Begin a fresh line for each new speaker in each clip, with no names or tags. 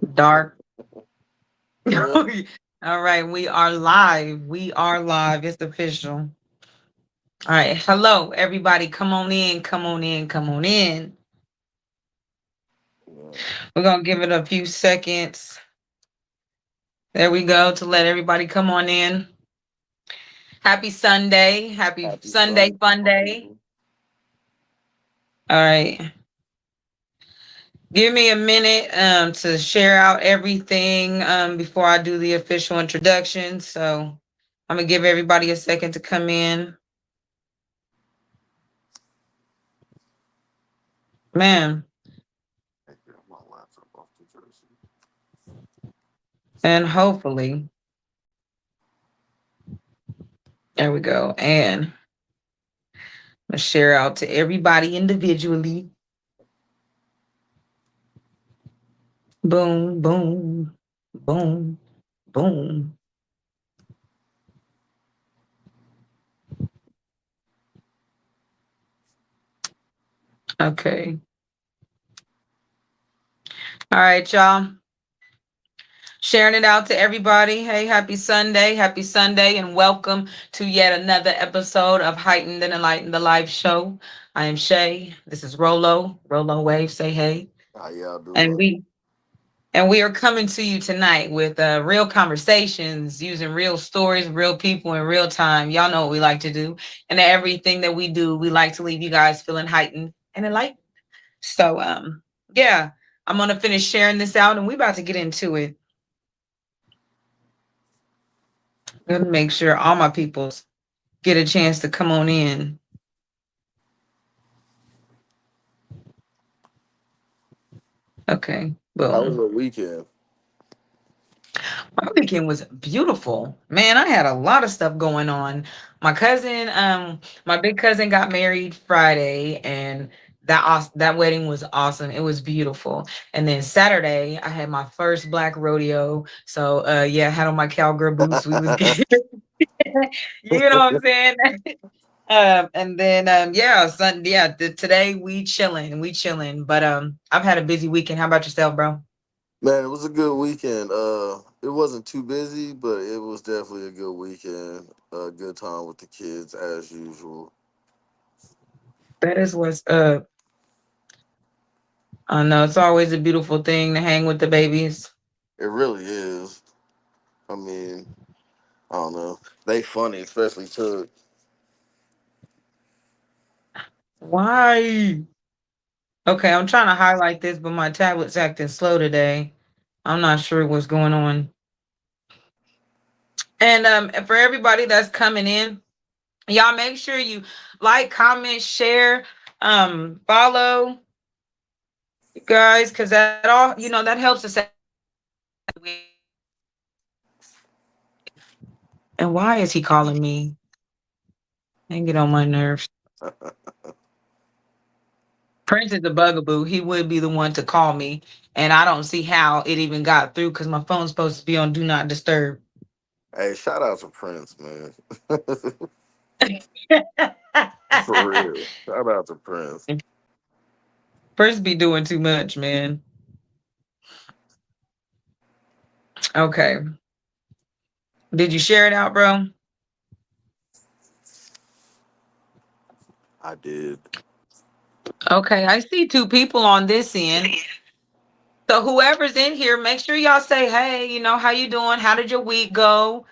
Dark.
Yeah.
All right, we are live. We are live. It's official. All right. Hello, everybody. Come on in. Come on in. Come on in.
Yeah.
We're gonna give it a few seconds. There we go to let everybody come on in. Happy Sunday. Happy
Happy
Sunday
Sunday,
fun day.
people.
All right. Give me a minute to share out everything before I do the official introduction. So I'm gonna give everybody a second to come in. Man,
Hey, grab my laptop off the jersey.
and hopefully, there we go. And I'm gonna share out to everybody individually. Boom, boom, boom, boom. Okay. All right, y'all. Sharing it out to everybody. Hey, happy Sunday. Happy Sunday, and welcome to yet another episode of Heightened and Enlightened, the live show. I am Shay. This is Rolo. Rolo Wave, say hey.
How y'all
And
doing?
we are coming to you tonight with real conversations using real stories, real people in real time. Y'all know what we like to do. And everything that we do, we like to leave you guys feeling heightened and enlightened. So yeah, I'm gonna finish sharing this out and we about to get into it. I'm gonna make sure all my peoples get a chance to come on in. Okay,
How was
boom.
your weekend?
My weekend was beautiful. Man, I had a lot of stuff going on. My big cousin got married Friday and that wedding was awesome. It was beautiful. And then Saturday, I had my first black rodeo. So yeah, I had on my cowgirl boots. We was getting you know what I'm saying? And then yeah, today we chilling. But I've had a busy weekend. How about yourself, bro?
Man, it was a good weekend. It wasn't too busy, but it was definitely a good weekend. A good time with the kids as usual.
That is what's up. I know it's always a beautiful thing to hang with the babies.
It really is. I mean, I don't know. They funny, especially Tug.
Why? Okay, I'm trying to highlight this, but my tablet's acting slow today. I'm not sure what's going on. And for everybody that's coming in, y'all make sure you like, comment, share, follow, you guys, because that all that helps us out. And why is he calling me? And get on my nerves. Prince is a bugaboo. He would be the one to call me, and I don't see how it even got through because my phone's supposed to be on do not disturb.
Hey, shout out to Prince, man. For real. Shout out to Prince.
Prince be doing too much, man. Okay, did you share it out, bro?
I did.
Okay, I see two people on this end. So whoever's in here, make sure y'all say, hey, how you doing? How did your week go?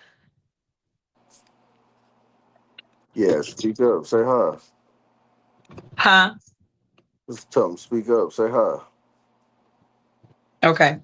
Yeah, speak up. Say hi.
Huh?
Just tell them, speak up. Say hi.
Okay.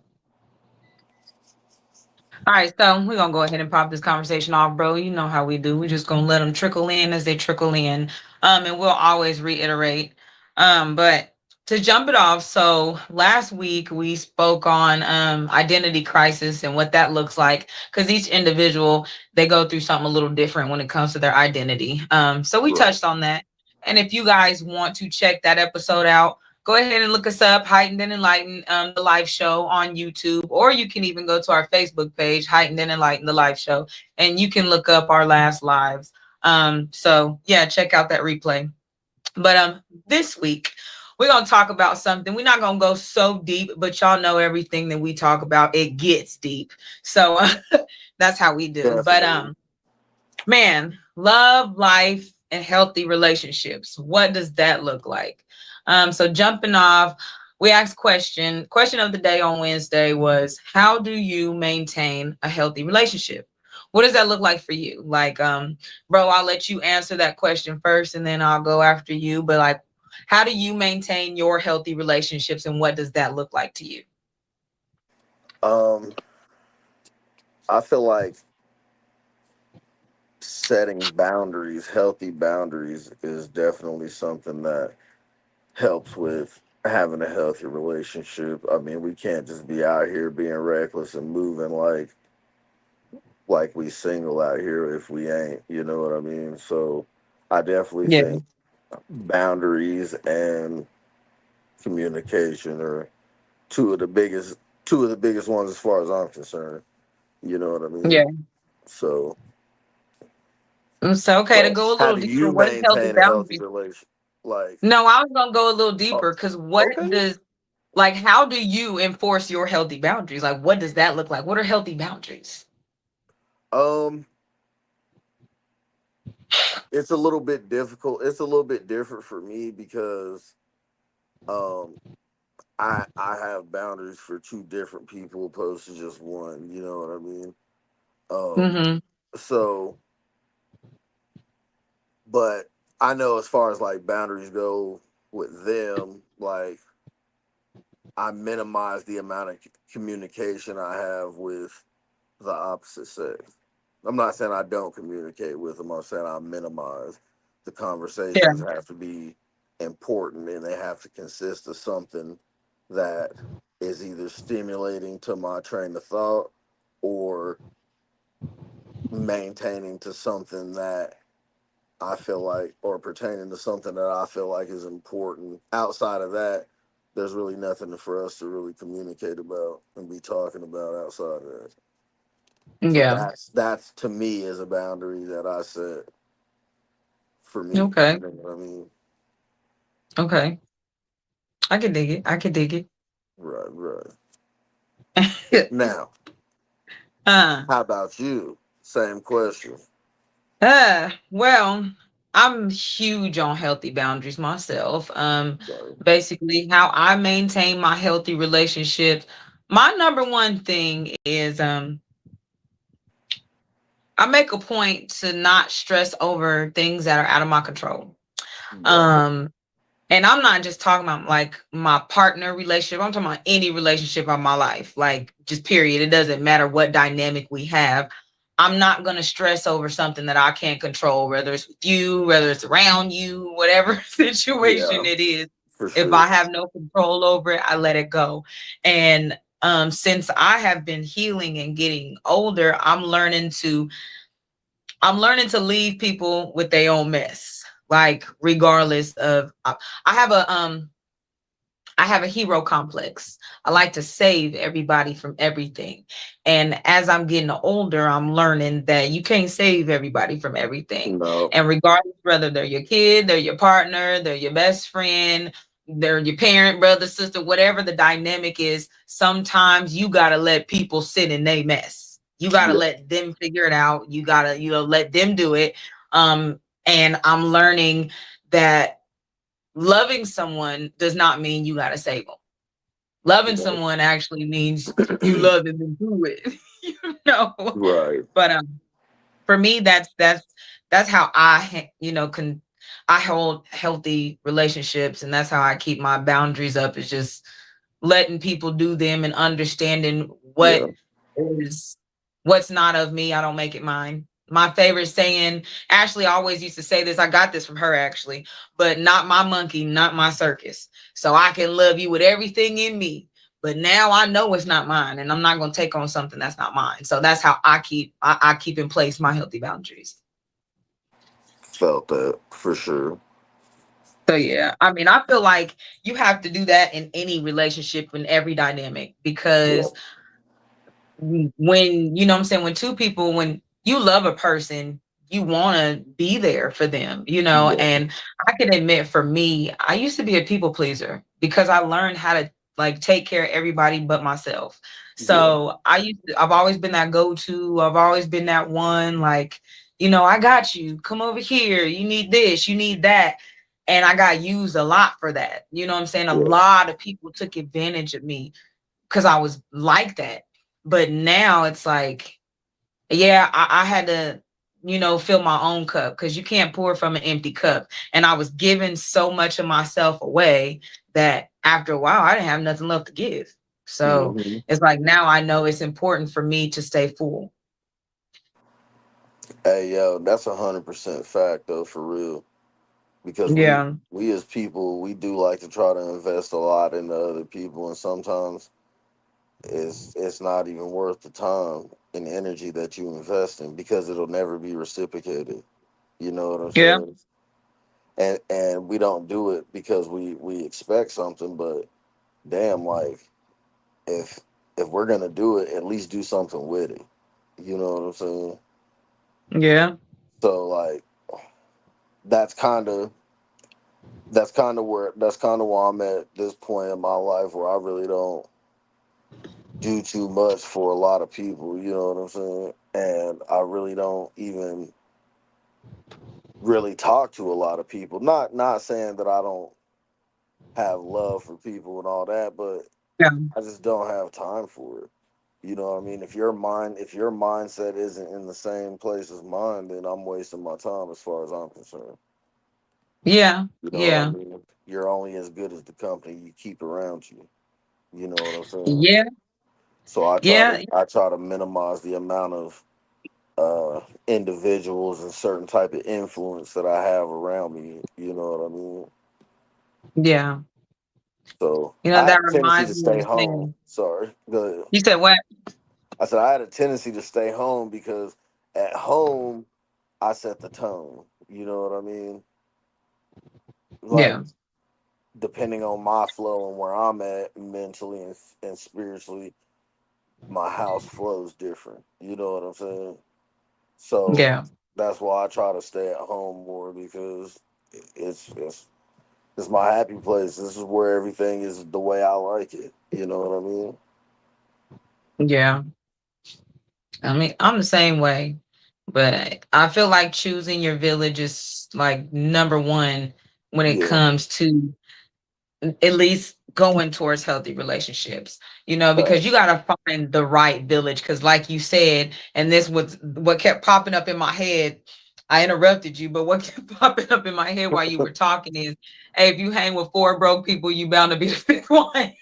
All right, so we're gonna go ahead and pop this conversation off, bro. You know how we do. We're just gonna let them trickle in as they trickle in. And we'll always reiterate. But to jump it off, so last week we spoke on identity crisis and what that looks like, because each individual they go through something a little different when it comes to their identity. So we
Right.
touched on that. And if you guys want to check that episode out, go ahead and look us up, Heightened and Enlightened, the live show on YouTube, or you can even go to our Facebook page, Heightened and Enlightened, the live show, and you can look up our last lives. So yeah, check out that replay. But this week we're gonna talk about something. We're not gonna go so deep, but y'all know everything that we talk about, it gets deep. So that's how we do. But
Definitely.
man, love, life, and healthy relationships. What does that look like? So jumping off, we asked question of the day on Wednesday was, how do you maintain a healthy relationship? What does that look like for you? Like, bro, I'll let you answer that question first and then I'll go after you. But like, how do you maintain your healthy relationships and what does that look like to you?
Um, I feel like setting boundaries, healthy boundaries, is definitely something that helps with having a healthy relationship. I mean, we can't just be out here being reckless and moving like we single out here if we ain't, you know what I mean? So I definitely
Yeah.
think boundaries and communication are two of the biggest two of the biggest ones as far as I'm concerned. You know what I
Yeah.
mean? So,
So okay, to
but
go a
how
little
do
deeper,
you
what is healthy
maintain a healthy
boundaries?
relationship? Like,
No, I was gonna go a little
oh,
deeper because what
okay.
does like how do you enforce your healthy boundaries? Like what does that look like? What are healthy boundaries?
Um, it's a little bit difficult. It's a little bit different for me because um I have boundaries for two different people opposed to just one. You know what I mean? Um,
Mm-hmm.
so, but I know as far as like boundaries go with them, like I minimize the amount of communication I have with the opposite sex. I'm not saying I don't communicate with them. I'm saying I minimize. The
Yeah.
conversations have to be important and they have to consist of something that is either stimulating to my train of thought or maintaining to something that I feel like, or pertaining to something that I feel like is important. Outside of that, there's really nothing for us to really communicate about and be talking about outside of that. So
Yeah.
that's to me is a boundary that I set for me.
Okay.
You know what I mean?
Okay. I can dig it. I can dig
Right, right.
it.
Now,
uh
how about you? Same question.
well, I'm huge on healthy boundaries myself.
Right.
Basically how I maintain my healthy relationships. My number one thing is I make a point to not stress over things that are out of my control.
Right.
Um, and I'm not just talking about like my partner relationship. I'm talking about any relationship of my life, like just period. It doesn't matter what dynamic we have. I'm not going to stress over something that I can't control, whether it's with you, whether it's around you, whatever
Yeah,
situation it is.
for
If
sure.
I have no control over it, I let it go. And since I have been healing and getting older, I'm learning to leave people with their own mess. Like regardless of I have a I have a hero complex. I like to save everybody from everything. And as I'm getting older, I'm learning that you can't save everybody from everything.
No.
And regardless whether they're your kid, they're your partner, they're your best friend, they're your parent, brother, sister, whatever the dynamic is, sometimes you got to let people sit in their mess. You got to
Yeah.
let them figure it out. You got to, let them do it. And I'm learning that loving someone does not mean you got to save them. Loving someone actually means you love them and do it, you know.
Right.
But for me, that's how can I hold healthy relationships, and that's how I keep my boundaries up. Is just letting people do them and understanding
Yeah.
is what's not of me. I don't make it mine. My favorite saying, Ashley always used to say this. I got this from her actually, but not my monkey, not my circus. So I can love you with everything in me. But now I know it's not mine, and I'm not going to take on something that's not mine. So that's how I keep in place my healthy boundaries.
Felt that for sure.
So yeah, I mean, I feel like you have to do that in any relationship, in every dynamic,
Yeah.
because when you know what I'm saying, when two people, when you love a person, you want to be there for them, you know.
Yeah.
And I can admit, for me, I used to be a people pleaser because I learned how to like take care of everybody but myself.
Yeah.
So I've always been that go-to. I've always been that one, like, you know, I got you. Come over here. You need this, you need that. And I got used a lot for that. You know what I'm saying? A
Yeah.
lot of people took advantage of me because I was like that. But now it's like, yeah, I had to, you know, fill my own cup because you can't pour from an empty cup. And I was giving so much of myself away that after a while, I didn't have nothing left to give. So
Hmm.
it's like now I know it's important for me to stay full.
Hey, yo, that's 100% fact though, for real. Because
Yeah.
we as people, we do like to try to invest a lot into other people, and sometimes it's not even worth the time and energy that you invest in because it'll never be reciprocated. You know what I'm
Yeah.
saying? And we don't do it because we expect something, but damn, like if if we're gonna do it, at least do something with it. You know what I'm saying?
Yeah.
So like that's kind of that's kind of where I'm at this point in my life where I really don't do too much for a lot of people. You know what I'm saying? And I really don't even really talk to a lot of people. Not saying that I don't have love for people and all that, but
Yeah.
I just don't have time for it. You know what I mean? If your mindset isn't in the same place as mine, then I'm wasting my time as far as I'm concerned.
Yeah.
You know what I
Yeah.
mean? You're only as good as the company you keep around you. You know what I'm saying?
Yeah.
So
Yeah.
I try to minimize the amount of individuals and certain type of influence that I have around me. You know what I mean?
Yeah.
So
You know,
I had
that
a tendency
reminds
to
me of
stay
the
home.
saying.
Sorry, go ahead.
You said what?
I said I had a tendency to stay home because at home I set the tone. You know what I mean? Like
Yeah.
depending on my flow and where I'm at mentally and spiritually, my house flows different. You know what I'm saying? So
Yeah.
that's why I try to stay at home more because it's it's it's my happy place. This is where everything is the way I like it. You know what I mean?
Yeah. I mean, I'm the same way, but I feel like choosing your village is like number one when it
Yeah.
comes to at least going towards healthy relationships, you know, because you
Facts.
got to find the right village. Because, like you said, and this was what kept popping up in my head. I interrupted you, but what kept popping up in my head while you were talking is, hey, if you hang with four broke people, you bound to be the fifth one.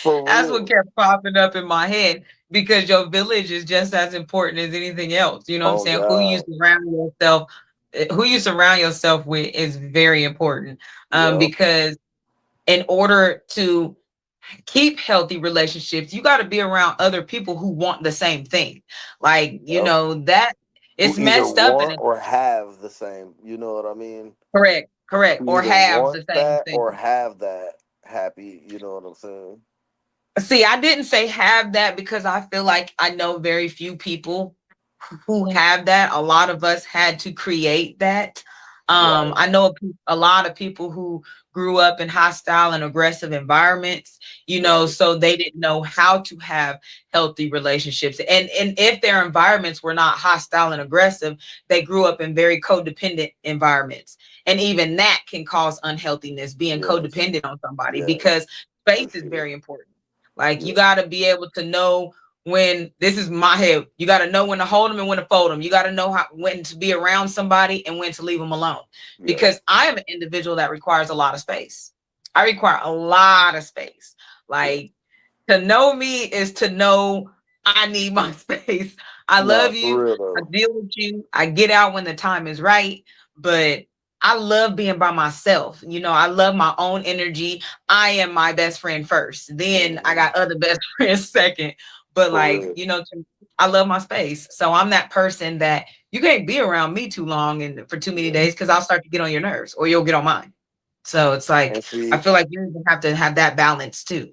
For
That's what
real.
kept popping up in my head because your village is just as important as anything else. You know what I'm
Oh
saying? Who you
God.
surround yourself, who you surround yourself with is very important.
Yep.
Because in order to keep healthy relationships, you got to be around other people who want the same thing. Like, you
Yep.
know, that
Who
it's
either
messed up and
want
it's
or have the same. You know what I mean?
correct, correct,
Who
or
either
have
want
the same
that or
thing.
have that happy. You know what I'm saying?
See, I didn't say have that because I feel like I know very few people who have that. A lot of us had to create that.
Right.
I know a lot of people who grew up in hostile and aggressive environments, you know,
Right.
so they didn't know how to have healthy relationships. And if their environments were not hostile and aggressive, they grew up in very codependent environments. And even that can cause unhealthiness, being
Yes.
codependent on somebody,
Yes.
because space
For
is
sure.
very important. Like you
Yeah.
got to be able to know when this is my head. You got to know when to hold them and when to fold them. You got to know how when to be around somebody and when to leave them alone.
Yeah.
Because I am an individual that requires a lot of space. I require a lot of space.
Yeah.
Like to know me is to know I need my space. I
Nah,
love
for
you.
real
I
though.
deal with you. I get out when the time is right. But I love being by myself. You know, I love my own energy. I am my best friend first. Then I
Hmm.
got other best friends second. But
For
like,
real.
you know, I love my space. So I'm that person that you can't be around me too long and for too many
Yeah.
days because I'll start to get on your nerves or you'll get on mine. So it's like
And
I
see,
feel like you even have to have that balance too.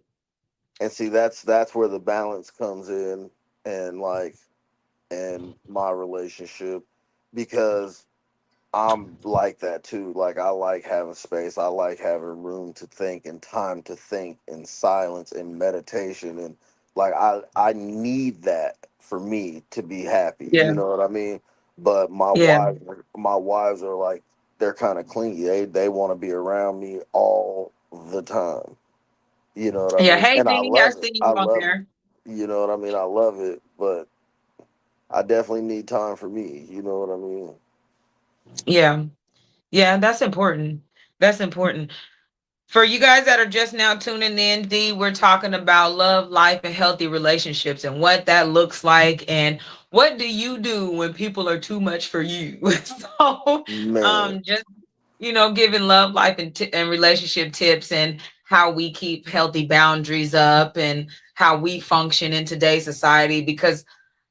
that's where the balance comes in, and like and my relationship. because I'm like that too. Like I like having space. I like having room to think and time to think and silence and meditation and like I need that for me to be happy.
Yeah.
You know what I mean? But
Yeah.
my wives are like they're kind of clingy. They want to be around me all the time. You know what I
Yeah.
mean?
Hey
And I
D, I
love it.
see
I
you on
love it.
there.
You know what I mean? I love it, but I definitely need time for me. You know what I mean?
Yeah. Yeah, that's important. That's important. For you guys that are just now tuning in, D, we're talking about love, life, and healthy relationships and what that looks like. And what do you do when people are too much for you? So,
Man,
just, giving love, life, and relationship tips and how we keep healthy boundaries up and how we function in today's society. Because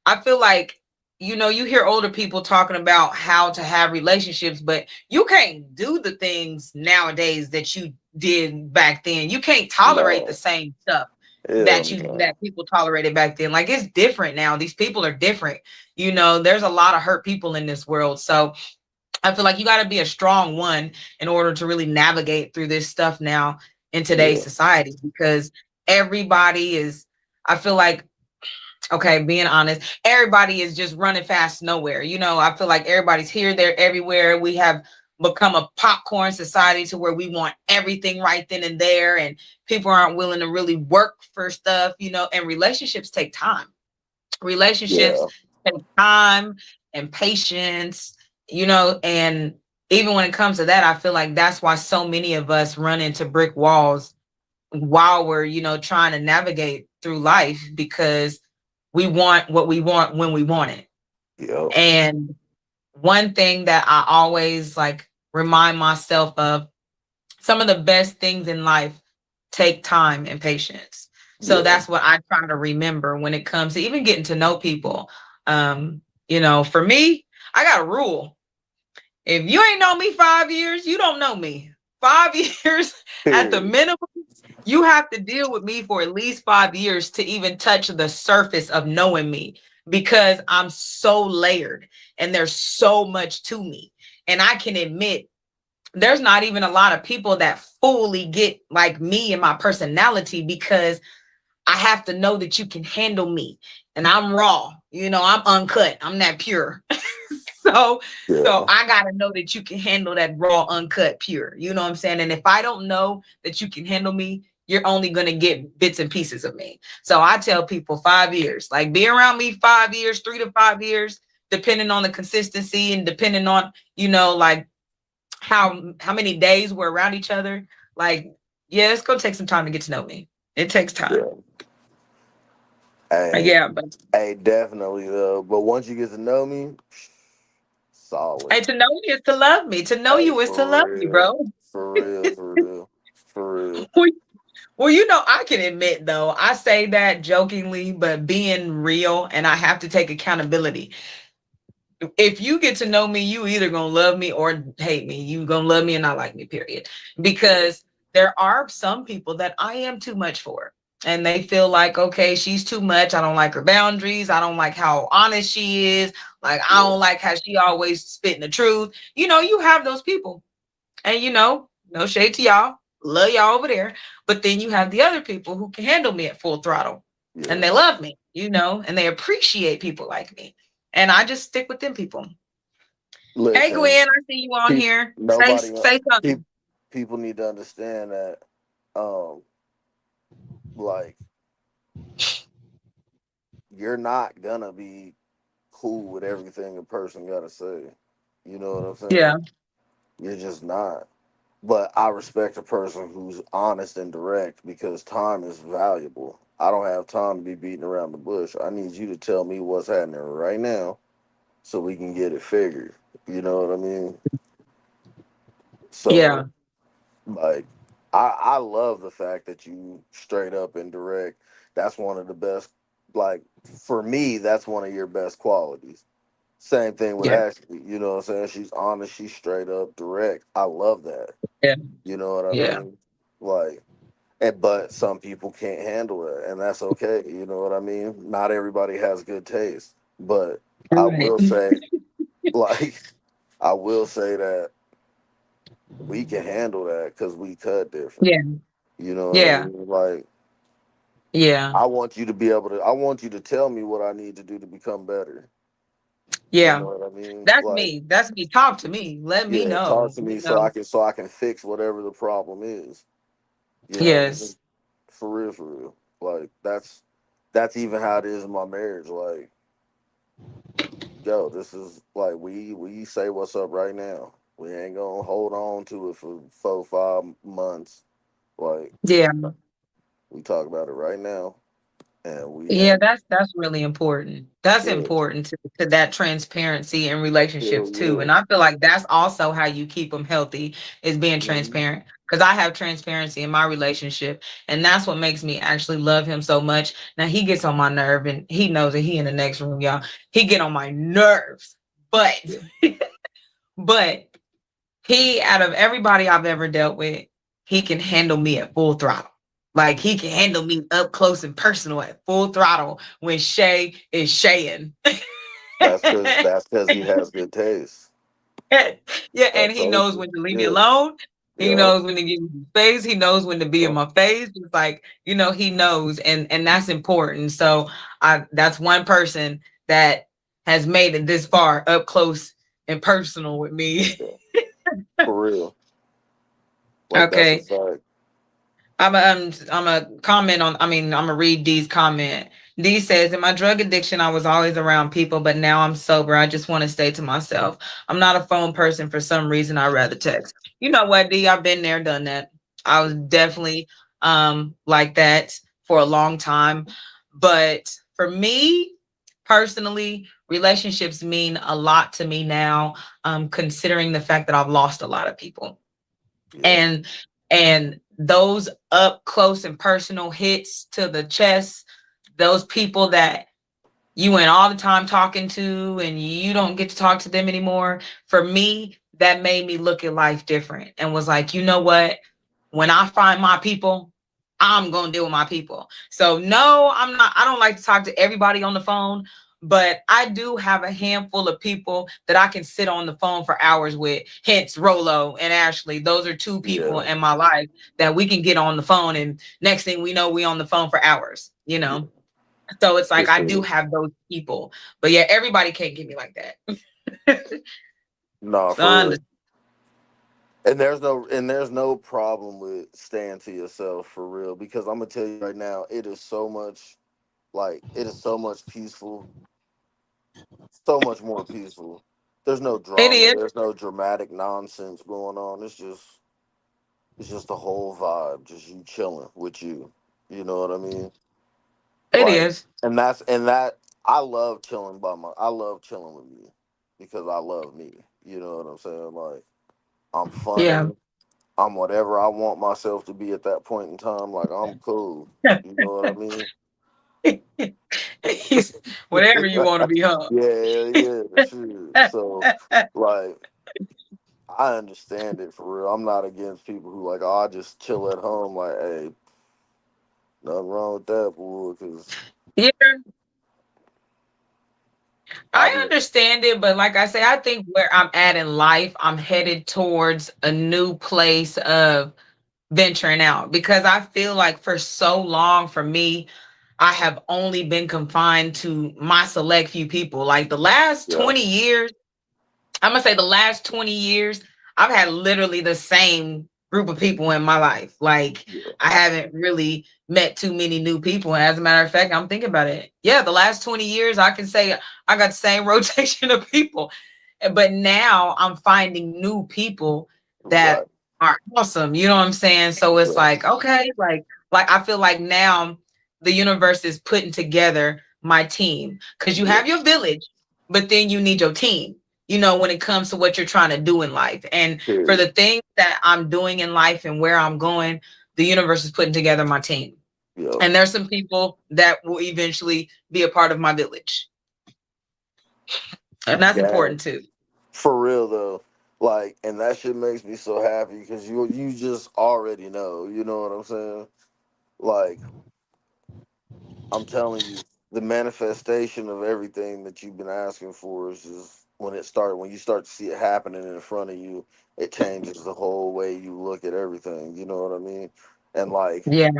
I feel like, you hear older people talking about how to have relationships, but you can't do the things nowadays that you did back then. You can't tolerate the
no.
same stuff
Hell
that
no.
that people tolerated back then. Like it's different now. These people are different. There's a lot of hurt people in this world. So I feel like you got to be a strong one in order to really navigate through this stuff now in today's
Yeah.
society because everybody is, I feel like, okay, being honest, everybody is just running fast nowhere. I feel like everybody's here, there, everywhere. We have become a popcorn society to where we want everything right then and there, and people aren't willing to really work for stuff, and relationships take time. Relationships
Yeah.
take time and patience, and even when it comes to that, I feel like that's why so many of us run into brick walls while we're, trying to navigate through life because we want what we want when we want it.
Yep.
And one thing that I always like remind myself of, some of the best things in life take time and patience. So
Yeah.
that's what I try to remember when it comes to even getting to know people. For me, I got a rule. If you ain't known me 5 years, you don't know me. 5 years at the
Period.
minimum, you have to deal with me for at least 5 years to even touch the surface of knowing me because I'm so layered and there's so much to me. And I can admit there's not even a lot of people that fully get like me and my personality because I have to know that you can handle me and I'm raw, I'm uncut, I'm that pure. so so
Yeah.
I gotta know that you can handle that raw, uncut, pure. You know what I'm saying? And if I don't know that you can handle me, you're only gonna get bits and pieces of me. So I tell people 5 years, like be around me 5 years, 3 to 5 years, depending on the consistency and depending on, like how many days we're around each other. Like, yeah, it's gonna take some time to get to know me. It takes time.
Yeah. Hey,
Yeah, but
hey, definitely though. But once you get to know me, solid.
hey, to know me is to love me. To know
Hey,
you is to
for
love me,
real.
bro.
For real, for real. For real.
Well, I can admit though, I say that jokingly, but being real, and I have to take accountability. If you get to know me, you either gonna love me or hate me. You gonna love me and not like me, period.
Yeah.
Because there are some people that I am too much for. And they feel like, okay, she's too much. I don't like her boundaries. I don't like how honest she is. Like, I
Yeah.
don't like how she always spitting the truth. You have those people. And no shade to y'all. Love y'all over there. But then you have the other people who can handle me at full throttle. And
Yeah.
they love me, and they appreciate people like me. And I just stick with them people. Hey
Listen,
Gwen, I see you on here. Say
nobody,
say
pe-
something.
people need to understand that, um, like, you're not gonna be cool with everything a person gotta say. You know what I'm
Yeah,
saying? You're just not. But I respect a person who's honest and direct because time is valuable. I don't have time to be beating around the bush. I need you to tell me what's happening right now so we can get it figured. You know what I mean?
yeah,
So, like, I love the fact that you straight up and direct. That's one of the best, like, for me, that's one of your best qualities. Same thing with
yeah,
Ashley. You know what I'm saying? She's honest, she's straight up direct. I love that.
yeah,
You know what I
yeah.
mean? Like, and but some people can't handle it, and that's okay. You know what I mean? Not everybody has good taste, but I
Right.
will say Like, I will say that we can handle that because we cut different.
Yeah.
You know what I
Yeah.
mean? Like,
Yeah.
I want you to be able to. I want you to tell me what I need to do to become better. You
Yeah.
know what I mean?
That's
Like,
me. That's me. Talk to me. Let me
yeah, talk
know.
to me so I can fix whatever the problem is. You know what I mean?
Yes.
For real, for real. Like, that's even how it is in my marriage. Like, yo, this is like we say what's up right now. We ain't gonna hold on to it for 4 5 months. Like,
Yeah.
we talk about it right now, and we
Yeah,
ain't.
that's really important. That's
Yeah,
important to that transparency in
hell
relationships too.
yeah.
And I feel like that's also how you keep them healthy is being
Mhm.
transparent. Because I have transparency in my relationship, and that's what makes me actually love him so much. Now he gets on my nerve, and he knows that he in the next room, y'all. He get on my nerves, but
Yeah,
but he, out of everybody I've ever dealt with, he can handle me at full throttle. Like he can handle me up close and personal at full throttle when Shay is Shaying.
that's because he has good taste.
Yeah,
I
and he
told
knows
you.
when to leave me
Yeah,
alone. He
yeah,
knows when to give me space. He knows when to be in
yeah.
my face. It's like, he knows, and that's important. So I that's one person that has made it this far up close and personal with me.
Yeah. For real. Like, that's a
Okay.
fact.
I'm a comment on. I mean, I'm gonna read D's comment. D says, "In my drug addiction, I was always around people, but now I'm sober. I just want to stay to myself. I'm not a phone person for some reason. I rather text. You know what, D? I've been there, done that. I was definitely like that for a long time, but for me personally, relationships mean a lot to me now. Considering the fact that I've lost a lot of people
Yeah,
and those up close and personal hits to the chest, those people that you went all the time talking to and you don't get to talk to them anymore, for me that made me look at life different and was like, you know what, when I find my people, I'm going to deal with my people. So no, I don't like to talk to everybody on the phone, but I do have a handful of people that I can sit on the phone for hours with. Hence Rolo and Ashley. Those are two people
yeah,
in my life that we can get on the phone, and next thing we know, we on the phone for hours,
yeah.
So it's
For
like I do
sure.
have those people. But yeah, everybody can't get me like that.
Nah,
So I
for real.
understand.
And there's no problem with staying to yourself for real because I'm gonna tell you right now, it is so much peaceful, so much more peaceful. There's no
It
drama,
is.
there's no dramatic nonsense going on. It's just a whole vibe, just you chilling with you. You know what I mean?
It
Like,
is.
and that I love chilling with me because I love me. You know what I'm saying? Like, I'm
Yeah.
funny. I'm whatever I want myself to be at that point in time. Like, I'm cool. You know what I mean?
Whatever you want to be, huh?
Yeah, yeah, sure. So, like, I understand it for real. I'm not against people who like, oh, I just chill at home. Like, hey, nothing wrong with that, boy. Because
Yeah,
I
I
be,
understand it, but like I say, I think where I'm at in life, I'm headed towards a new place of venturing out because I feel like for so long for me, I have only been confined to my select few people. Like the last
yeah,
20 years, I'm gonna say the last 20 years, I've had literally the same group of people in my life. Like
yeah,
I haven't really met too many new people. And as a matter of fact, I'm thinking about it. Yeah, the last 20 years, I can say I got the same rotation of people. But now I'm finding new people that
right,
are awesome. You know what I'm saying? So it's
right,
like, okay, like I feel like now the universe is putting together my team. Because you
yeah,
have your village, but then you need your team, when it comes to what you're trying to do in life. And for
period,
the things that I'm doing in life and where I'm going, the universe is putting together my team.
yeah,
And there's some people that will eventually be a part of my village. And that's
yeah.
important too.
For real though, like, and that shit makes me so happy because you just already know. You know what I'm saying? Like, I'm telling you, the manifestation of everything that you've been asking for is just when you start to see it happening in front of you, it changes the whole way you look at everything. You know what I mean? And like
Yeah.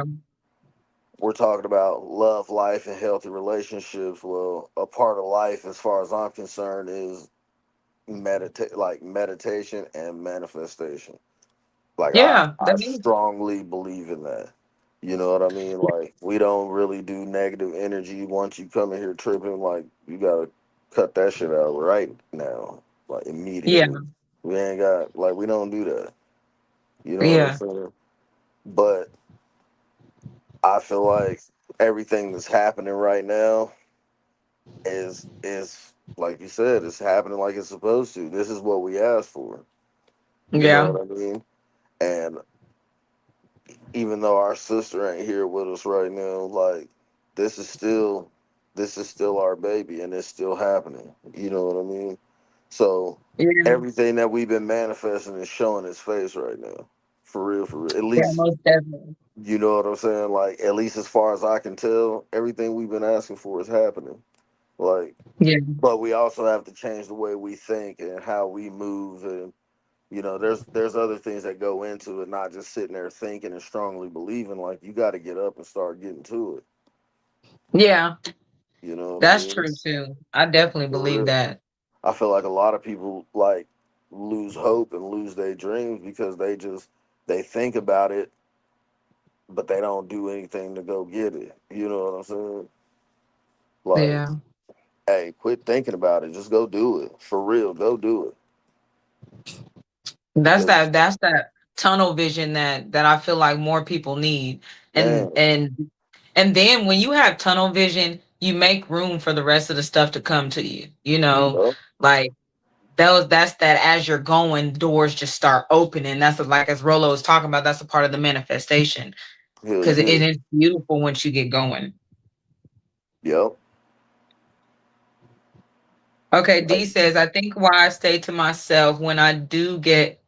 we're talking about love, life, and healthy relationships. Well, a part of life, as far as I'm concerned, is meditation and manifestation. Like
Yeah.
I
That is.
strongly believe in that. You know what I mean? Like we don't really do negative energy. Once you come in here tripping, like you gotta cut that shit out right now, like
Yeah.
immediately. We ain't got like we don't do that. You know what I'm
Yeah.
saying? But I feel like everything that's happening right now is like you said, it's happening like it's supposed to. This is what we asked for. You know
Yeah.
what I mean? And even though our sister ain't here with us right now, like this is still this is still our baby and it's still happening. You know what I mean? So
Yeah.
everything that we've been manifesting is showing its face right now. For real, for real. At
Yeah.
least
Most definitely.
you know what I'm saying? Like at least as far as I can tell, everything we've been asking for is happening. Like
Yeah.
but we also have to change the way we think and how we move and there's other things that go into it, not just sitting there thinking and strongly believing. Like you got to get up and start getting to it.
Yeah.
You know what I
That's
mean?
true too. I definitely
For
believe
real.
that.
I feel like a lot of people like lose hope and lose their dreams because they think about it, but they don't do anything to go get it. You know what I'm saying? Like,
Yeah.
hey, quit thinking about it. Just go do it. For real, go do it.
That's
'Cause,
that tunnel vision that I feel like more people need. And
man,
and and then when you have tunnel vision, you make room for the rest of the stuff to come to you.
yup,
Like that's that as you're going, doors just start opening. That's like as Rolo was talking about, that's a part of the manifestation.
hell
Because it
yeah,
is beautiful once you get going.
yep.
Okay,
Like,
D says, I think why I stay to myself when I do get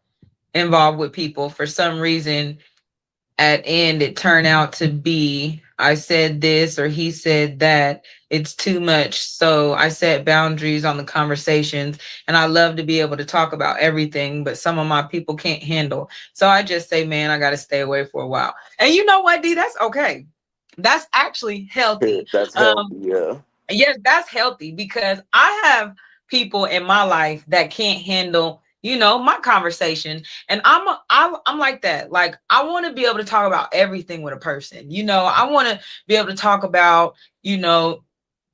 involved with people for some reason at end it turned out to be I said this or he said that. It's too much. So I set boundaries on the conversations and I love to be able to talk about everything, but some of my people can't handle. So I just say, man, I got to stay away for a while. And you know what, D? That's okay. That's actually
yeah,
healthy.
that's
Um,
healthy. Yeah,
Yes, that's healthy because I have people in my life that can't handle, my conversation. And I'm like that. Like I want to be able to talk about everything with a person. I want to be able to talk about, you know,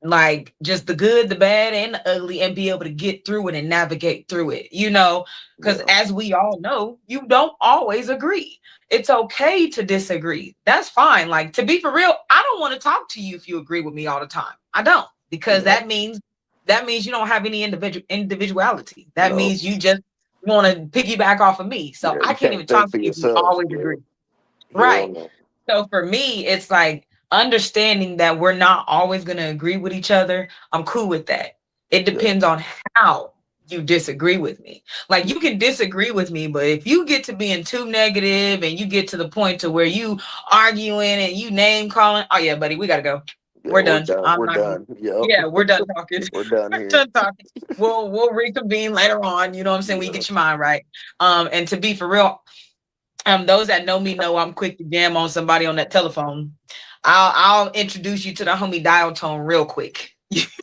like just the good, the bad, and the ugly, and be able to get through it and navigate through it, because
yeah,
as we all know, you don't always agree. It's okay to disagree. That's fine. Like to be for real, I don't want to talk to you if you agree with me all the time. I don't, because
yeah.
that means you don't have any individuality. That
No,
means you just want to piggyback off of me. So
yeah,
I
you
can't
can't
even talk
think
to
for
you if we
yourself.
always
Yeah,
agree.
hell
Right.
no.
So for me, it's like understanding that we're not always going to agree with each other. I'm cool with that. It
Yeah,
depends on how you disagree with me. Like you can disagree with me, but if you get to being too negative and you get to the point to where you arguing and you name calling, oh yeah, buddy, we got to go.
yeah.
We're
We're
done.
done.
I'm
We're
not.
done. Yep,
Yeah, we're done talking.
we're done
We're
here.
done talking. We'll reconvene later on. You know what I'm saying? When you
Yeah,
get your mind right. And to be for real, those that know me know I'm quick to jam on somebody on that telephone. I'll introduce you to the homie dial tone real quick.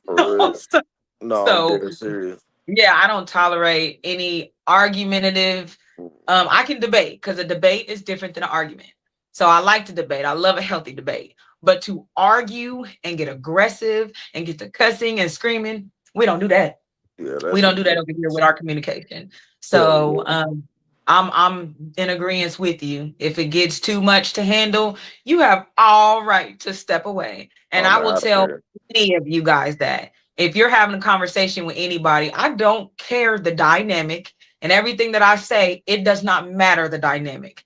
for real.
So,
No, I'm
so
dead serious.
yeah, I don't tolerate any argumentative. I can debate because a debate is different than an argument. So I like to debate. I love a healthy debate. But to argue and get aggressive and get to cussing and screaming, we don't do that.
Yeah,
We
that's a
don't do that over here with our communication.
hell
So
yeah.
I'm in agreement with you. If it gets too much to handle, you have all right to step away. And
I'm
I will
out of
tell
there.
any of you guys that if you're having a conversation with anybody, I don't care the dynamic and everything that I say, it does not matter the dynamic.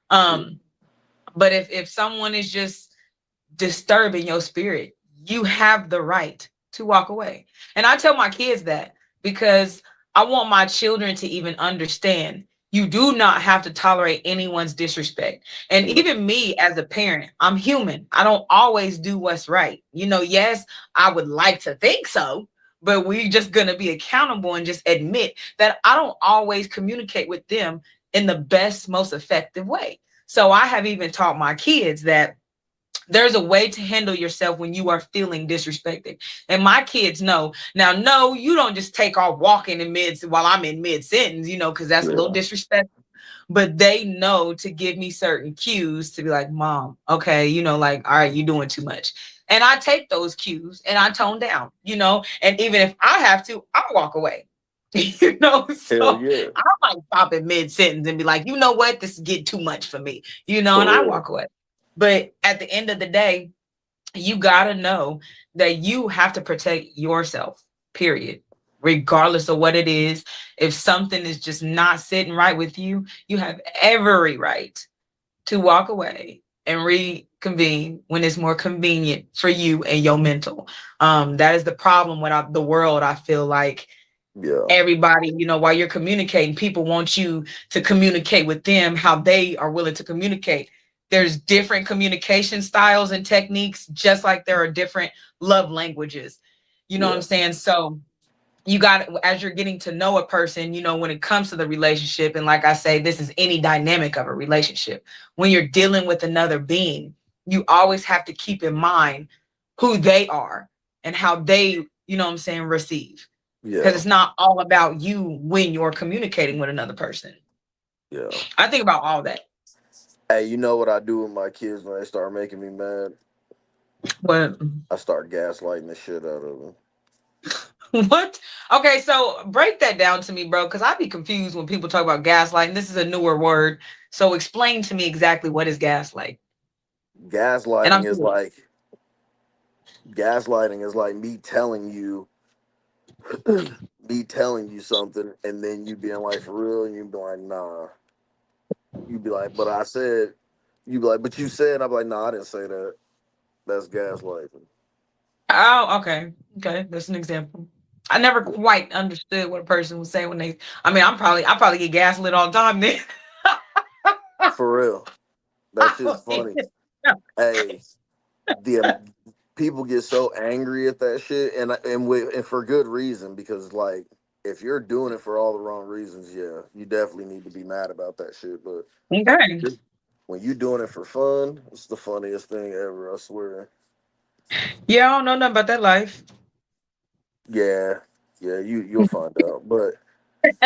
Um, but if someone is just disturbing your spirit, you have the right to walk away. And I tell my kids that because I want my children to even understand you do not have to tolerate anyone's disrespect. And
No,
even me as a parent, I'm human. I don't always do what's right. Yes, I would like to think so, but we just gonna be accountable and just admit that I don't always communicate with them in the best, most effective way. So I have even taught my kids that there's a way to handle yourself when you are feeling disrespected. And my kids know. Now, no, you don't just take off walking in mid while I'm in mid sentence, because that's a little
Yeah.
disrespectful. But they know to give me certain cues to be like, Mom, okay, like, all right, you're doing too much. And I take those cues and I tone down, and even if I have to, I'll walk away.
Hell
So
yeah.
I might stop in mid sentence and be like, you know what, this is getting too much for me, and
For
I
real.
walk away. But at the end of the day, you got to know that you have to protect yourself, period. Regardless of what it is, if something is just not sitting right with you, you have every right to walk away and reconvene when it's more convenient for you and your mental. That is the problem with the world. I feel like
Yeah.
everybody, while you're communicating, people want you to communicate with them how they are willing to communicate. There's different communication styles and techniques, just like there are different love languages. You know what I'm
Yeah.
saying? So you got, as you're getting to know a person, when it comes to the relationship, and like I say, this is any dynamic of a relationship. When you're dealing with another being, you always have to keep in mind who they are and how they, receive, because
Yeah.
it's not all about you when you're communicating with another person.
Yeah.
I think about all that.
Hey, you know what I do with my kids when they start making me mad?
But
I start gaslighting the shit out of them.
what? Okay, so break that down to me, bro, because I be confused when people talk about gaslighting. This is a newer word. So explain to me exactly what is gaslight. And I'm
Gaslighting is
curious.
like gaslighting is like me telling you something, and then you being like, for real, and you be like, nah. You be like, but I said. You be like, but you said. I'm like, nah, I didn't say that. That's gaslighting.
Oh, okay. Okay, that's an example. I never quite understood what a person would say when they. I mean, I probably get gaslit all the time. Then
For real. That
I
shit's
don't even
funny.
know.
Hey, the people get so angry at that shit, and for good reason, because like if you're doing it for all the wrong reasons, yeah, you definitely need to be mad about that shit. But
Okay.
when you doing it for fun, it's the funniest thing ever. I swear.
Yeah, I don't know nothing about that life.
Yeah, yeah, you'll find out. But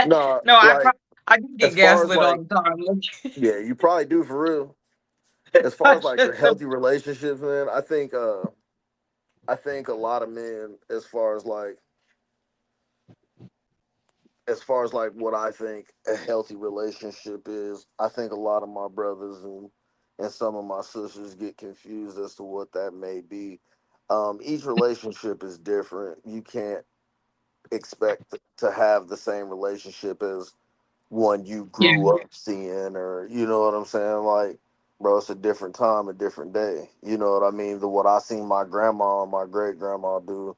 no,
No,
like
I do get
as far as
gaslit all
like
the time.
yeah, you probably do for real. As far
I
as like the
just
healthy relationships, man, I think a lot of men, as far as like what I think a healthy relationship is, I think a lot of my brothers and some of my sisters get confused as to what that may be. Each relationship is different. You can't expect to have the same relationship as one you
yeah,
grew up seeing, or you know what I'm saying? Like, bro, it's a different time, a different day. You know what I mean? The what I seen my grandma and my great grandma do,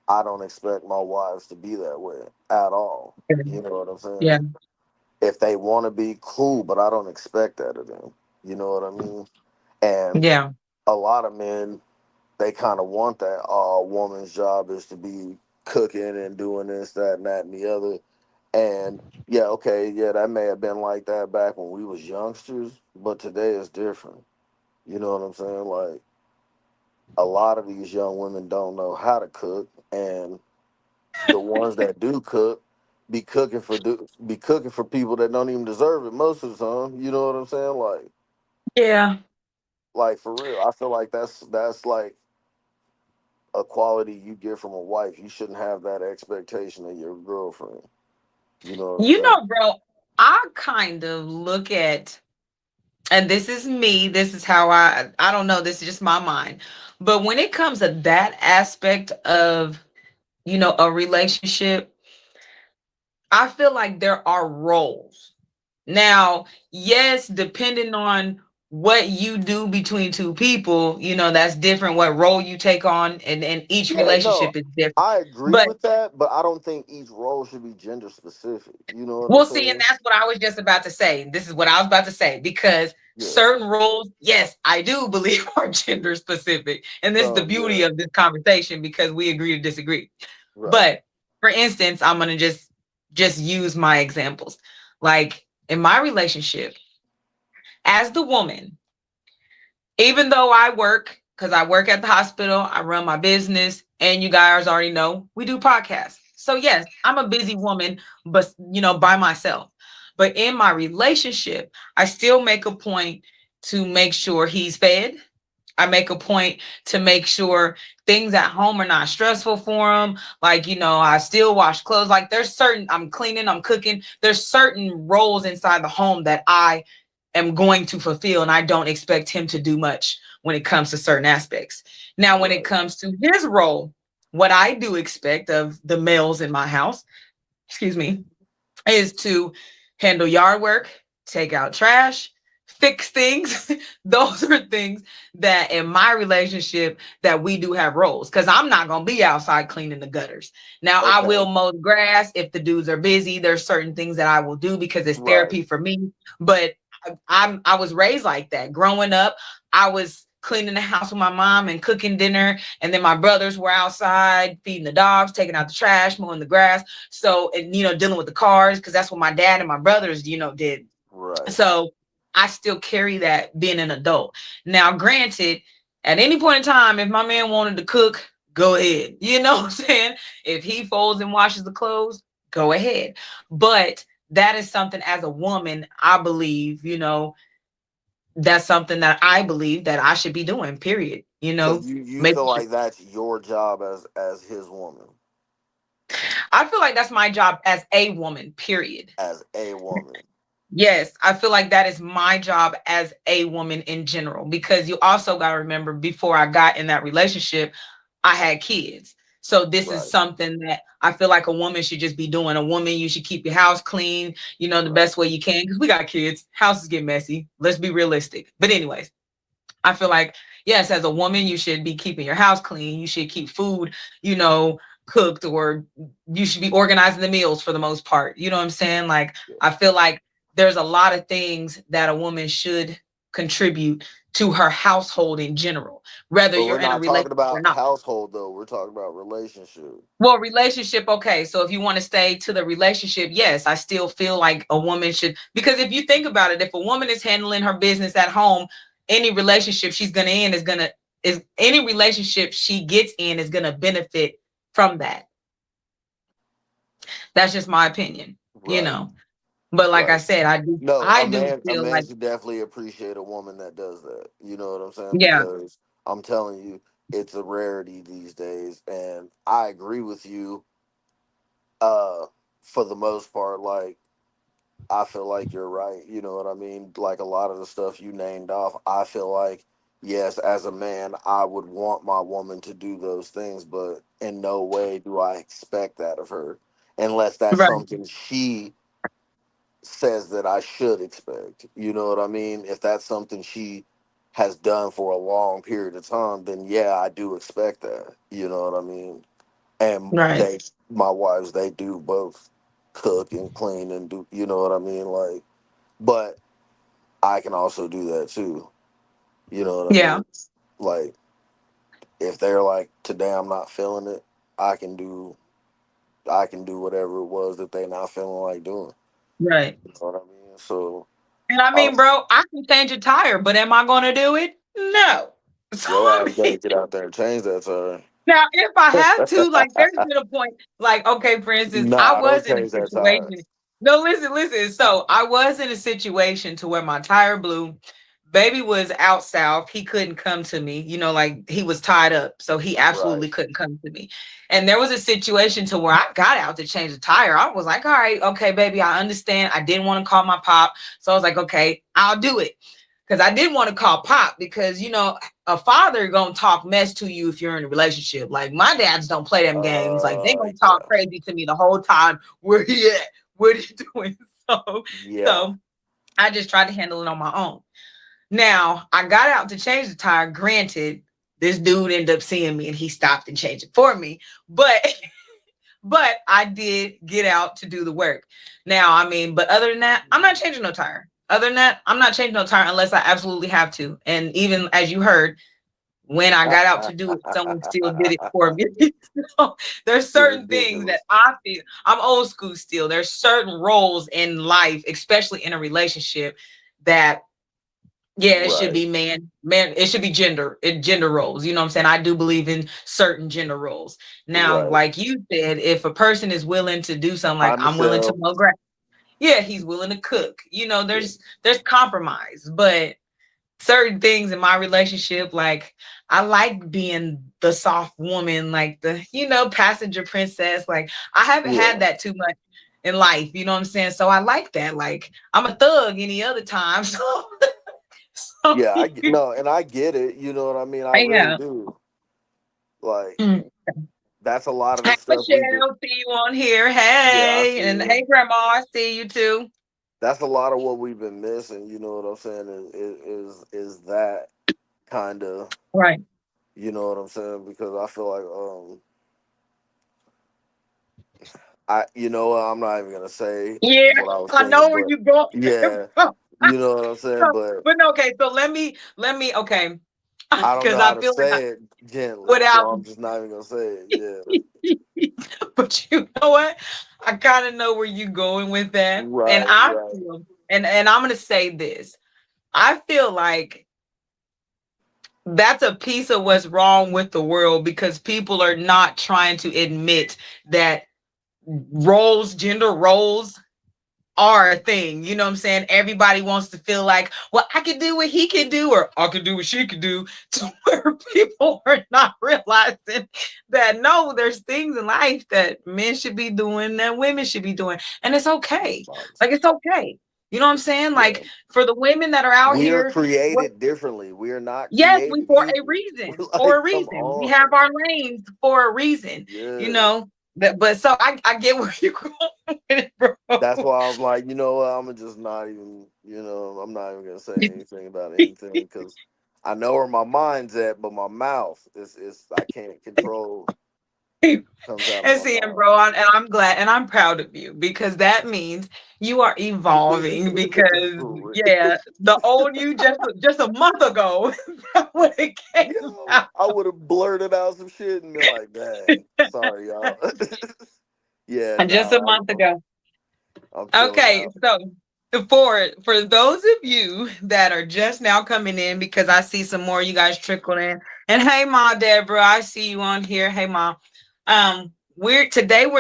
I don't expect my wives to be that way at all. You know what I'm
yeah,
saying? If they want to be cool, but I don't expect that of them. You know what I mean? And
yeah,
a lot of men, they kind of want that. Oh, a woman's job is to be cooking and doing this, that, and that, and the other. And yeah, okay, yeah, that may have been like that back when we was youngsters, but today is different. You know what I'm saying? Like a lot of these young women don't know how to cook, and the ones that do cook be cooking for people that don't even deserve it most of the time. You know what I'm saying?
yeah.
Like for real. I feel like that's like a quality you get from a wife. You shouldn't have that expectation of your girlfriend. You know what I'm saying?
Bro, I kind of look at, and this is me, this is how I don't know, this is just my mind. But when it comes to that aspect of, a relationship, I feel like there are roles. Now, yes, depending on what you do between two people, that's different what role you take on, and each
Yeah, no,
relationship is different.
I agree
But
with that, but I don't think each role should be gender specific. You know what I'm
we'll see, and
saying?
that's what I was just about to say. This is what I was about to say, because
Yeah.
certain roles, yes, I do believe are gender specific. And this is the beauty
Yeah.
of this conversation, because we agree to disagree.
Right.
But for instance, I'm gonna just use my examples. Like in my relationship, as the woman, even though I work, because I work at the hospital, I run my business, and you guys already know we do podcasts. So yes, I'm a busy woman, but by myself. But in my relationship, I still make a point to make sure he's fed. I make a point to make sure things at home are not stressful for him. Like, I still wash clothes. Like, there's certain, I'm cleaning, I'm cooking. There's certain roles inside the home that I am going to fulfill, and I don't expect him to do much when it comes to certain aspects. Now, when it
Right.
comes to his role, what I do expect of the males in my house, excuse me, is to handle yard work, take out trash, fix things. Those are things that in my relationship that we do have roles, because I'm not going to be outside cleaning the gutters. Now I will
Okay.
mow the grass if the dudes are busy. There's certain things that I will do because it's
Right.
therapy for me. But I was raised like that. Growing up, I was cleaning the house with my mom and cooking dinner, and then my brothers were outside feeding the dogs, taking out the trash, mowing the grass. So, and dealing with the cars, because that's what my dad and my brothers, did.
Right.
So I still carry that being an adult. Now, granted, at any point in time, if my man wanted to cook, go ahead. You know what I'm saying? If he folds and washes the clothes, go ahead. But that is something as a woman, I believe, that's something that I believe that I should be doing, period.
So you
Make
feel
sure.
like that's your job as his woman,
I feel like that's my job as a woman, period.
as a woman.
Yes, I feel like that is my job as a woman in general, because you also got to remember, before I got in that relationship, I had kids. So this is
Right.
something that I feel like a woman should just be doing. A woman, you should keep your house clean, the
Right.
best way you can, because we got kids. Houses get messy. Let's be realistic. But anyways, I feel like, yes, as a woman, you should be keeping your house clean. You should keep food, cooked, or you should be organizing the meals for the most part. You know what I'm saying? Like,
Yeah.
I feel like there's a lot of things that a woman should contribute to her household in general, whether
But we're
you're in a
not
relationship
talking
or
about
not.
household though. We're talking about relationship.
Well, relationship, okay. So if you want to stay to the relationship, yes, I still feel like a woman should, because if you think about it, if a woman is handling her business at home, any relationship she's gonna in is any relationship she gets in is gonna benefit from that. That's just my opinion, you
Right.
know. But like I
Right.
said, I do
No,
I do
a
feel
man
like,
should definitely appreciate a woman that does that. You know what I'm saying?
yeah,
Because I'm telling you, it's a rarity these days, and I agree with you. Uh, for the most part, like I feel like you're right. You know what I mean? Like a lot of the stuff you named off, I feel like yes, as a man, I would want my woman to do those things, but in no way do I expect that of her, unless that's
right,
something she says that I should expect. You know what I mean? If that's something she has done for a long period of time, then yeah, I do expect that. You know what I mean? And
right,
my wives, they do both cook and clean and do, you know what I mean? Like, but I can also do that too. You know what I
yeah,
mean? Like, if they're like, today I'm not feeling it, I can do, I can do whatever it was that they not feeling like doing.
right.
You know what I mean? So,
And I
um,
mean, bro, I can change a tire, but am I gonna do it? No. So
your
I
ass better
mean,
get out there and change that tire.
now, if I have to, like, there's been a point, like, okay, for instance, I
Nah, don't
was in a
change that tire.
situation. No, listen, listen. So I was in a situation to where my tire blew. Baby was out south. He couldn't come to me, like he was tied up. So he
Right.
absolutely couldn't come to me. And there was a situation to where I got out to change the tire. I was like, all right, okay, baby, I understand. I didn't want to call my pop. So I was like, okay, I'll do it. Because I didn't want to call pop, because a father gonna talk mess to you if you're in a relationship. Like, my dads don't play them games. Like, they gonna talk
Yeah.
crazy to me the whole time. Where he at? What are you doing? So
Yeah.
so I just tried to handle it on my own. Now I got out to change the tire. Granted, this dude ended up seeing me and he stopped and changed it for me. But but I did get out to do the work. Now, I mean, but other than that, I'm not changing no tire. Other than that, I'm not changing no tire unless I absolutely have to. And even as you heard, when I got out to do it, someone still did it for me. So there's
You're
certain things that
ridiculous.
I feel I'm old school still. There's certain roles in life, especially in a relationship, that yeah, it should
Right.
be man, it should be gender roles. You know what I'm saying? I do believe in certain gender roles. Now,
Right.
like you said, if a person is willing to do something
Hi,
like I'm willing to
Michelle.
mow grass, yeah, he's willing to cook. You know,
Yeah.
there's compromise, but certain things in my relationship, like I like being the soft woman, like the, passenger princess. Like I haven't had
Yeah.
that too much in life, you know what I'm saying? So I like that. Like I'm a thug any other time. So
Yeah. No, and I get it. You know what I mean? I really
yeah.
do. Like,
Mm.
that's a lot of
Hey
the stuff we've been.
Michelle, see you on here.
Yeah, I
Hey.
see
And
it.
hey grandma, I see you too.
That's a lot of what we've been missing. You know what I'm saying? Is that kind of,
Right.
you know what I'm saying? Because I feel like I, I'm not even gonna say
Yeah,
what I was
I know
thinking,
where
but
you going.
yeah, you know what I'm saying. But
But no, okay, so let me okay.
I don't know
Because
how
I
to
feel like
say it gently, so
without
I'm just not even gonna say it. Yeah,
but you know what? I kind of know where you're going with that. And
right,
I
right.
feel, and I'm gonna say this. I feel like that's a piece of what's wrong with the world because people are not trying to admit that gender roles are a thing. You know what I'm saying? Everybody wants to feel like, well, I can do what he can do, or I can do what she can do, to where people are not realizing that no, there's things in life that men should be doing that women should be doing. And it's okay.
Facts.
Like it's okay. You know what I'm saying? Like
Yeah,
for the women that are out
we are
here, what
created differently. We are not
yes, we
created
for a
equal.
reason. For a
Like, come
reason. We
on.
have our lanes for a reason, you
Yeah.
know. But so I get where you're going with it,
That's
bro.
why I was like, you know what? I'm gonna just not even, I'm not even gonna say anything about anything because I know where my mind's at, but my mouth is I can't control comes out of
And
my
see, and
mouth.
bro, and I'm glad and I'm proud of you because that means you are evolving. Because
For real.
yeah, the old you just a month ago, that would have came
Yo,
out
I would have blurted out some shit and been like, dang, sorry, y'all. Yeah,
just a
nah,
month ago.
I'm chilling
Okay,
out.
so for those of you that are just now coming in, because I see some more you guys trickled in, and hey, Ma Deborah, I see you on here. Hey, Ma, we're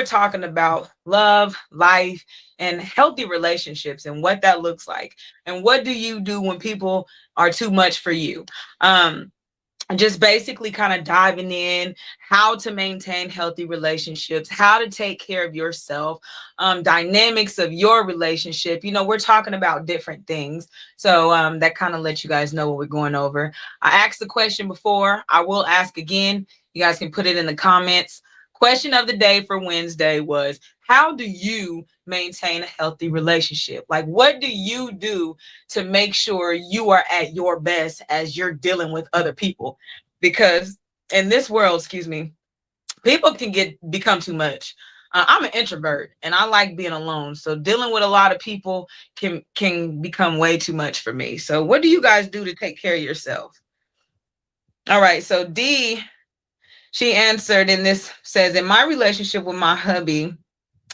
talking about love, life, and healthy relationships, and what that looks like, and what do you do when people are too much for you. Um, just basically kind of diving in how to maintain healthy relationships, how to take care of yourself, dynamics of your relationship. We're talking about different things. So that kind of lets you guys know what we're going over. I asked the question before, I will ask again. You guys can put it in the comments. Question of the day for Wednesday was, how do you maintain a healthy relationship? Like, what do you do to make sure you are at your best as you're dealing with other people? Because in this world, excuse me, people can become too much. I'm an introvert and I like being alone, so dealing with a lot of people can become way too much for me. So what do you guys do to take care of yourself? All right, so D, she answered, and this says, in my relationship with my hubby,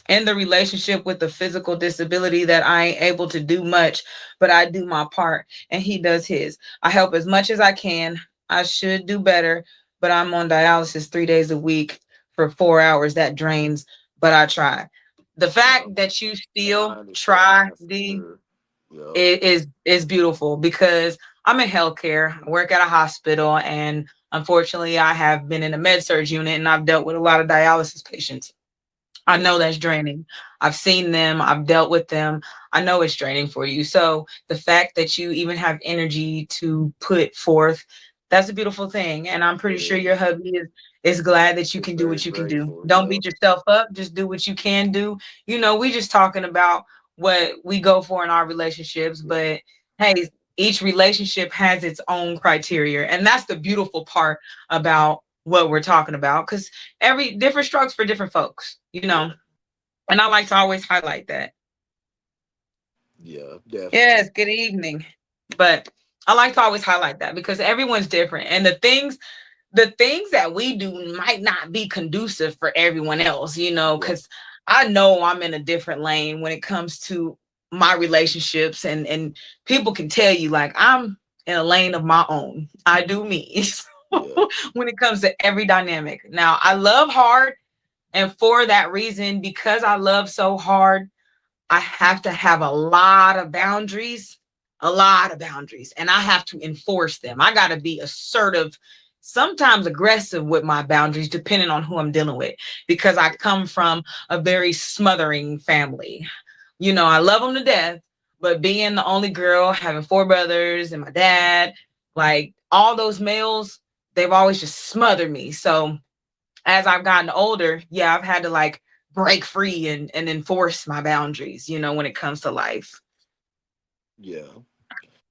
in the relationship with the physical disability, that I ain't able to do much, but I do my part and he does his. I help as much as I can. I should do better, but I'm on dialysis 3 days a week for 4 hours. That drains, but I try. The fact
Um,
that you
and I
still
understand
try,
that for
D,
sure. Yep.
is beautiful because I'm in healthcare. I work at a hospital, and unfortunately, I have been in a med surge unit and I've dealt with a lot of dialysis patients. I
Yeah.
know that's draining. I've seen them, I've dealt with them. I know it's draining for you. So the fact that you even have energy to put forth, that's a beautiful thing. And I'm pretty
It
sure your
is.
hubby is glad that you
It's
can do
very
what you can do.
grateful.
Don't
Yep.
beat yourself up. Just do what you can do. We just talking about what we go for in our relationships,
Yeah.
but hey, each relationship has its own criteria. And that's the beautiful part about what we're talking about. Because every different strokes for different folks,
Yeah.
and I like to always highlight that.
Yeah. Definitely.
Yes, good evening. But I like to always highlight that because everyone's different, and the things that we do might not be conducive for everyone else,
Right.
because I know I'm in a different lane when it comes to my relationships, and people can tell you like I'm in a lane of my own. I do me.
Yeah.
So when it comes to every dynamic. Now, I love hard, and for that reason, because I love so hard, I have to have a lot of boundaries, and I have to enforce them. I got to be assertive, sometimes aggressive with my boundaries, depending on who I'm dealing with, because I come from a very smothering family. I love them to death, but being the only girl, having four brothers and my dad, like all those males, they've always just smothered me. So as I've gotten older, yeah, I've had to like break free and enforce my boundaries, when it comes to life.
Yeah.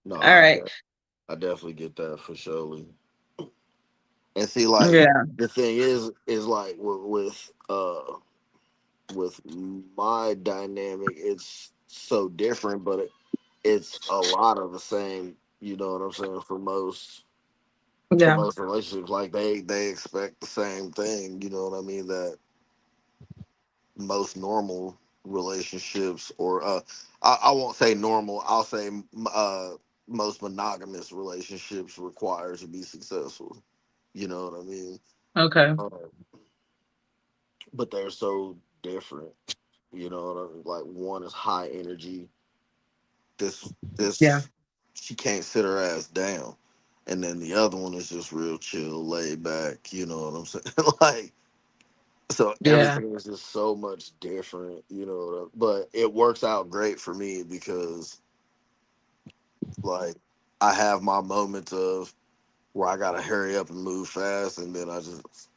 No,
All right.
I definitely get that for sure. And see, like
Yeah.
the thing is like with my dynamic, it's so different, but it's a lot of the same. You know what I'm saying? For
Yeah.
most relationships, like they expect the same thing. You know what I mean? That most normal relationships, or I won't say normal. I'll say most monogamous relationships require to be successful. You know what I mean?
Okay.
Uh, but they're so different. You know what I mean? Like one is high energy.
Yeah.
This she can't sit her ass down, and then the other one is just real chill, laid back. You know what I'm saying? Like so
Yeah.
everything is just so much different. You know, but it works out great for me because like I have my moments of where I gotta hurry up and move fast, and then I just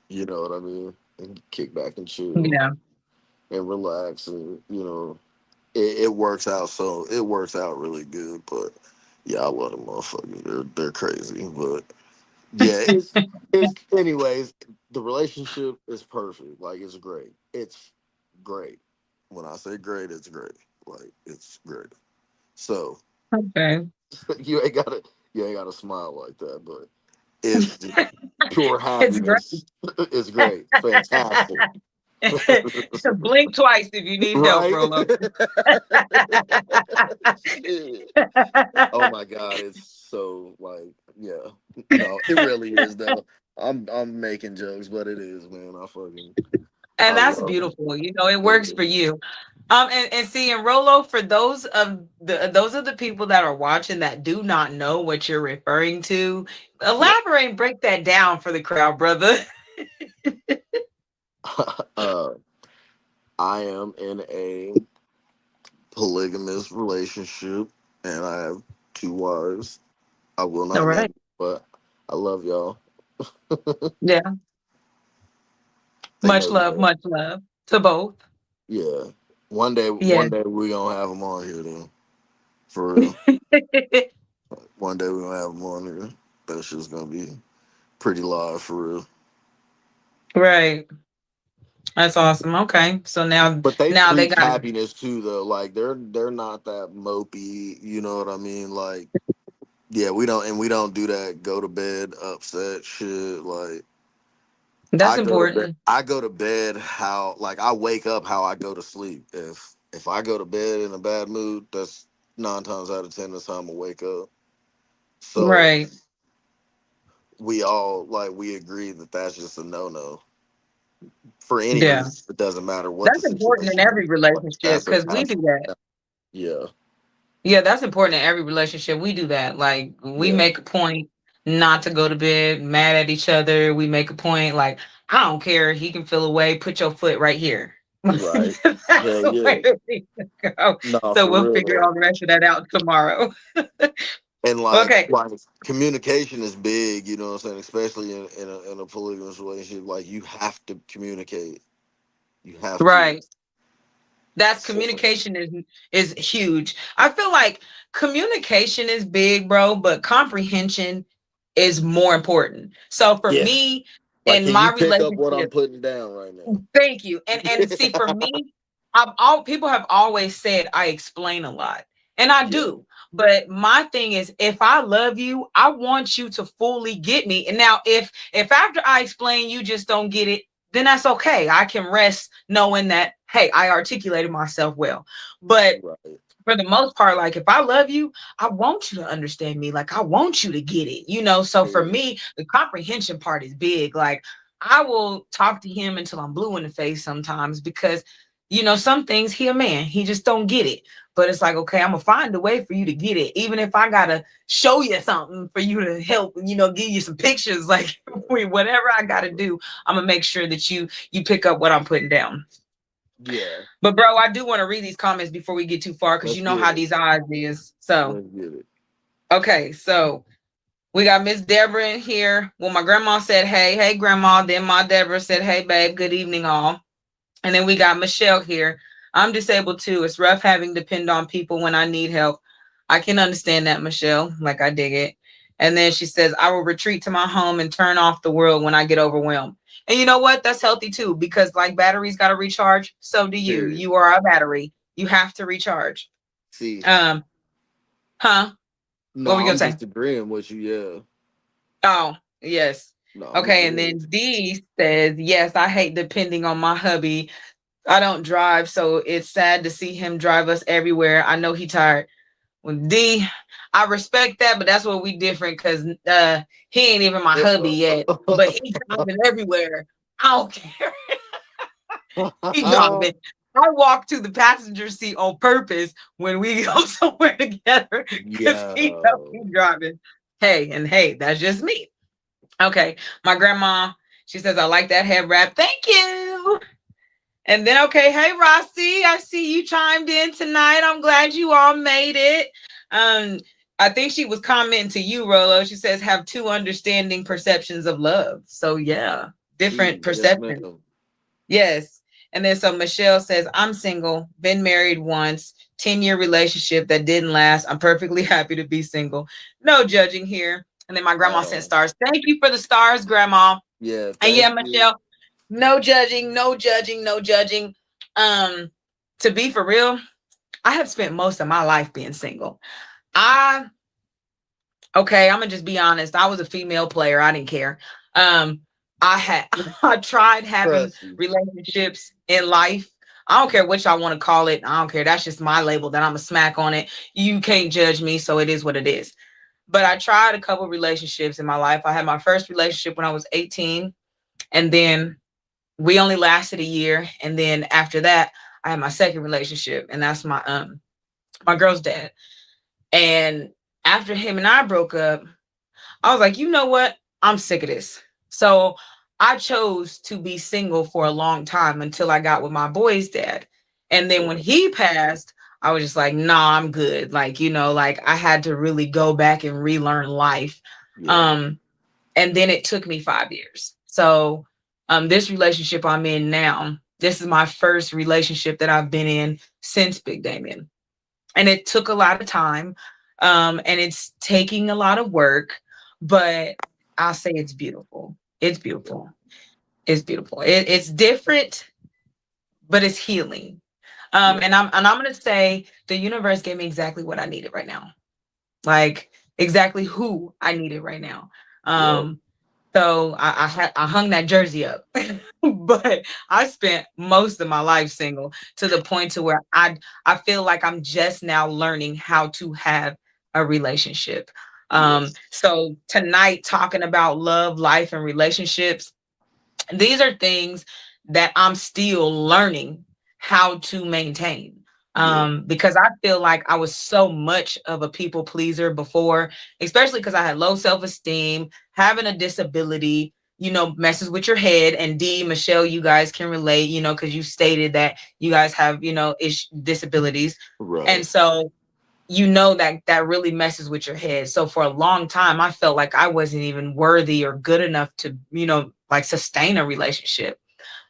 you know what I mean, and kick back and chill
Yeah.
and relax, and it works out. So it works out really good. But yeah, I love them motherfuckers. They're crazy. But yeah, it's anyways. The relationship is perfect. Like it's great. It's great. When I say great, it's great. Like it's great. So
Okay.
you ain't gotta you ain't gotta smile like that. But it's just pure
It's great.
happiness. It's great. Fantastic.
Blink twice if you need help,
Right?
Rolo.
Shit. Oh my god, it's so like yeah. No, it really is though. I'm making jokes, but it is, man. I
And that's
love them.
beautiful. It works
Yeah.
for you. And see, and Rolo, for those of the people that are watching that do not know what you're referring to,
Yeah.
elaborate and break that down for the crowd, brother.
uh, I am in a polygamous relationship, and I have two wives. I will
All
not name,
right.
them, but I love y'all.
Yeah.
They know who they are.
Much love to both.
Yeah.
Yeah.
One day we gonna have them on here, then. For real. One day we gonna have them on here. That shit's gonna be pretty live for real.
Right. That's awesome. Okay. So now
But they
now they
preach
got
happiness too, though. Like they're not that mopey. You know what I mean? Like yeah, we don't do that. Go to bed upset shit. Like
that's important.
I go to bed how like I wake up how I go to sleep. If I go to bed in a bad mood, that's 9 times out of 10 that's how I'm gonna wake up. So
Right.
we all like we agree that that's just a no no for any
Yeah.
reason. It doesn't matter what the
That's important in
situation is.
every
Like
relationship because we do that.
yeah.
Yeah, that's important in every relationship. We do that. Like we
Yeah.
make a point not to go to bed mad at each other. We make a point like I don't care. He can feel away. Put your foot right here.
Right.
That's
Hell
the
yeah.
way it needs to go.
No,
So
for
we'll
real
figure all
though.
the rest of that out tomorrow.
And
Okay.
like communication is big, you know what I'm saying? Especially in a polygamous relationship. Like you have to communicate. You have to.
Right. That's
So,
communication is huge. I feel like communication is big, bro, but comprehension is more important. So for
yeah.
me
Like
in
can you
my
pick up what I'm
relationship,
putting down right now?
thank you. And see for me, I've all people have always said I explain a lot. And I
Yeah.
do. But my thing is, if I love you, I want you to fully get me. And now, if after I explain you just don't get it, then that's okay. I can rest knowing that, hey, I articulated myself well. But
Right.
for the most part, like if I love you, I want you to understand me. Like I want you to get it, you know. So for
Yeah.
me, the comprehension part is big. Like I will talk to him until I'm blue in the face sometimes because, you know, some things he a man, he just don't get it. But it's like, okay, I'm gonna find a way for you to get it, even if I gotta show you something for you to help, you know, give you some pictures, like whatever I gotta do, I'm gonna make sure that you pick up what I'm putting down.
Yeah.
But bro, I do want to read these comments before we get too far because
Let's
you know
get
how
it.
these odds is. So
Let's get it.
okay, so we got Miss Deborah in here. Well, my grandma said, "Hey, hey, grandma." Then my Deborah said, "Hey, babe, good evening, all." And then we got Michelle here. I'm disabled too. It's rough having to depend on people when I need help. I can understand that, Michelle. Like I dig it. And then she says, I will retreat to my home and turn off the world when I get overwhelmed. And you know what? That's healthy too, because like batteries got to recharge. So do you.
Period.
You are a battery. You have to recharge.
See.
Um, huh?
No,
What were we gonna
I'm
say?
just agreeing with you. Yeah.
Oh, yes.
No, I'm
Okay, and
agreeing with
then D says, yes, I hate depending on my hubby. I don't drive, so it's sad to see him drive us everywhere. I know he tired. Well, D, I respect that, but that's where we different because he ain't even my hubby yet, but he driving everywhere. I don't care. He driving. I walk to the passenger seat on purpose when we go somewhere together because he knows
Yo.
he's driving. Hey, and hey, that's just me. Okay, my grandma, she says, I like that head wrap. Thank you. And then, okay, hey, Rossi, I see you chimed in tonight. I'm glad you all made it. Um, I think she was commenting to you, Rolo. She says, have two understanding perceptions of love. So, yeah, different
Yes,
perceptions.
ma'am.
Yes. And then, so Michelle says, I'm single, been married once, 10-year relationship that didn't last. I'm perfectly happy to be single. No judging here. And then my grandma
At
sent
all.
stars. Thank you for the stars, Grandma.
Yeah.
And yeah,
Thank you.
Michelle, no judging, no judging, no judging. Um, to be for real, I have spent most of my life being single. I okay, I'm gonna just be honest. I was a female player. I didn't care. Um, I had I tried having
Trust you.
relationships in life. I don't care what y'all want to call it. I don't care. That's just my label that I'm a smack on it. You can't judge me, so it is what it is. But I tried a couple relationships in my life. I had my first relationship when I was 18, and then we only lasted a year, and then after that I had my second relationship, and that's my girl's dad. And after him and I broke up, I was like, you know what, I'm sick of this. So I chose to be single for a long time until I got with my boy's dad. And then when
Right.
he passed, I was just like, nah, I'm good. Like, you know, like I had to really go back and relearn life.
Yeah.
um and then it took me 5 years. So this relationship I'm in now, this is my first relationship that I've been in since Big Damien. And it took a lot of time. And it's taking a lot of work, but I'll say it's beautiful. It's
Yeah.
beautiful. It's beautiful. It's different, but it's healing.
Yeah.
And I'm gonna say the universe gave me exactly what I needed right now. Like exactly who I needed right now.
Yep.
Um, So I hung that jersey up, but I spent most of my life single to the point to where I feel like I'm just now learning how to have a relationship.
Yes.
So tonight talking about love, life, and relationships, these are things that I'm still learning how to maintain.
Yeah.
Because I feel like I was so much of a people pleaser before, especially because I had low self-esteem, having a disability, you know, messes with your head. And D, Michelle, you guys can relate, you know, because you stated that you guys have, you know, disabilities. And
Right.
so you know that that really messes with your head. So for a long time, I felt like I wasn't even worthy or good enough to, you know, like sustain a relationship.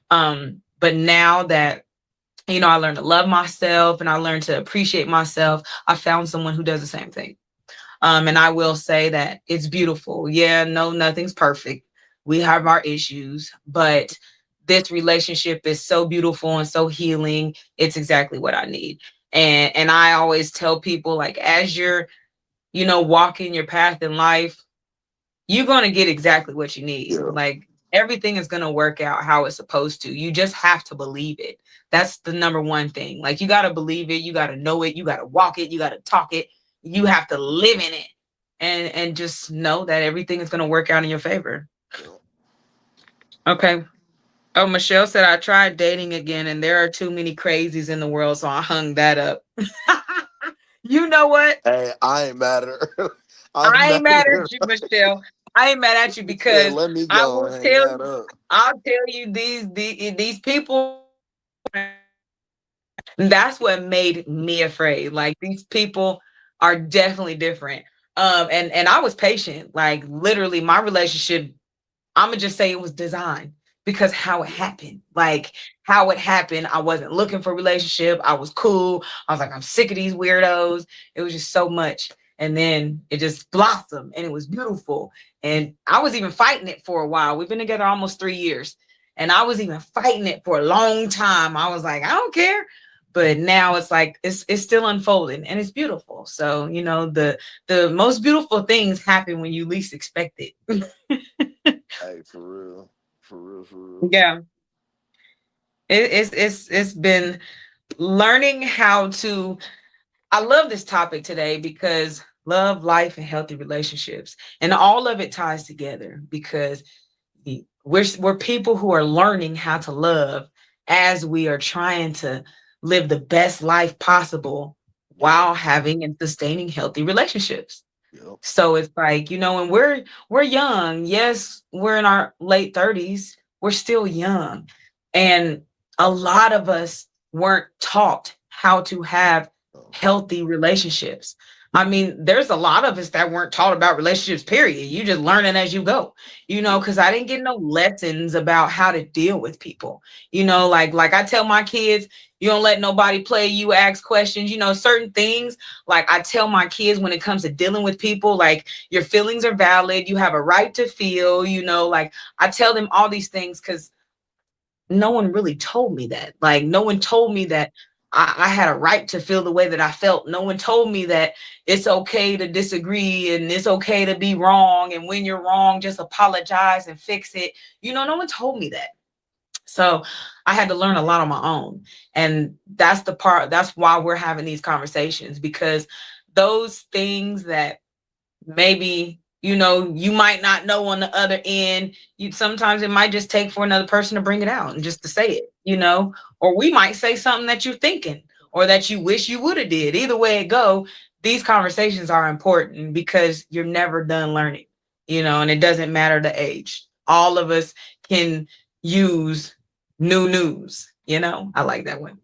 But now that, you know, I learned to love myself and I learned to appreciate myself, I found someone who does the same thing. And I will say that it's beautiful. Yeah, no, nothing's perfect. We have our issues, but this relationship is so beautiful and so healing. It's exactly what I need. And I always tell people, like, as you're, walking your path in life, you're going to get exactly what you need.
Yeah.
Like, everything is going to work out how it's supposed to. You just have to believe it. That's the number one thing. Like, you got to believe it, you got to know it, you got to walk it, you got to talk it, you have to live in it, and just know that everything is going to work out in your favor.
Yeah.
Okay. Oh, Michelle said, I tried dating again and there are too many crazies in the world, so I hung that up. You know what?
Hey, I ain't mad at her. I'm
I ain't
mad
mad
at
at
her.
you, Michelle. I ain't mad at you
She said,
because
"Let me
I
go
will
and hang
tell
that
you,
up."
I'll tell you, these people, that's what made me afraid. Like, these people are definitely different. And I was patient. Like, literally, my relationship, I'm gonna just say it was designed because how it
Yeah.
happened. Like, how it happened. I wasn't looking for a relationship. I was cool. I was like, I'm sick of these weirdos. It was just so much. And then it just blossomed and it was beautiful. And I was even fighting it for a while. We've been together almost 3 years. And I was even fighting it for a long time. I was like, I don't care. But now it's like it's still unfolding and it's beautiful. So, the most beautiful things happen when you least expect it.
Hey, for real, for real, for real.
Yeah, it's been learning how to. I love this topic today because love, life, and healthy relationships, and all of it ties together because we're people who are learning how to love as we are trying to live the best life possible
Yeah.
while having and sustaining healthy relationships.
Yep.
So it's like, and we're young. Yes, we're in our late 30s. We're still young. And a lot of us weren't taught how to have
Um,
healthy relationships. I mean, there's a lot of us that weren't taught about relationships, period. You just learn it as you go,
yeah.
because I didn't get no lessons about how to deal with people. Like I tell my kids, you don't let nobody play you, ask questions, certain things. Like, I tell my kids, when it comes to dealing with people, like, your feelings are valid, you have a right to feel, like, I tell them all these things because no one really told me that. Like, no one told me that I had a right to feel the way that I felt. No one told me that it's okay to disagree and it's okay to be wrong, and when you're wrong, just apologize and fix it. No one told me that. So I had to learn a lot on my own. And that's why we're having these conversations, because those things that maybe you might not know on the other end, you sometimes it might just take for another person to bring it out and just to say it, or we might say something that you're thinking or that you wish you would have did. Either way it go, these conversations are important because you're never done learning, and it doesn't matter the age. All of us can use new news. I like that one.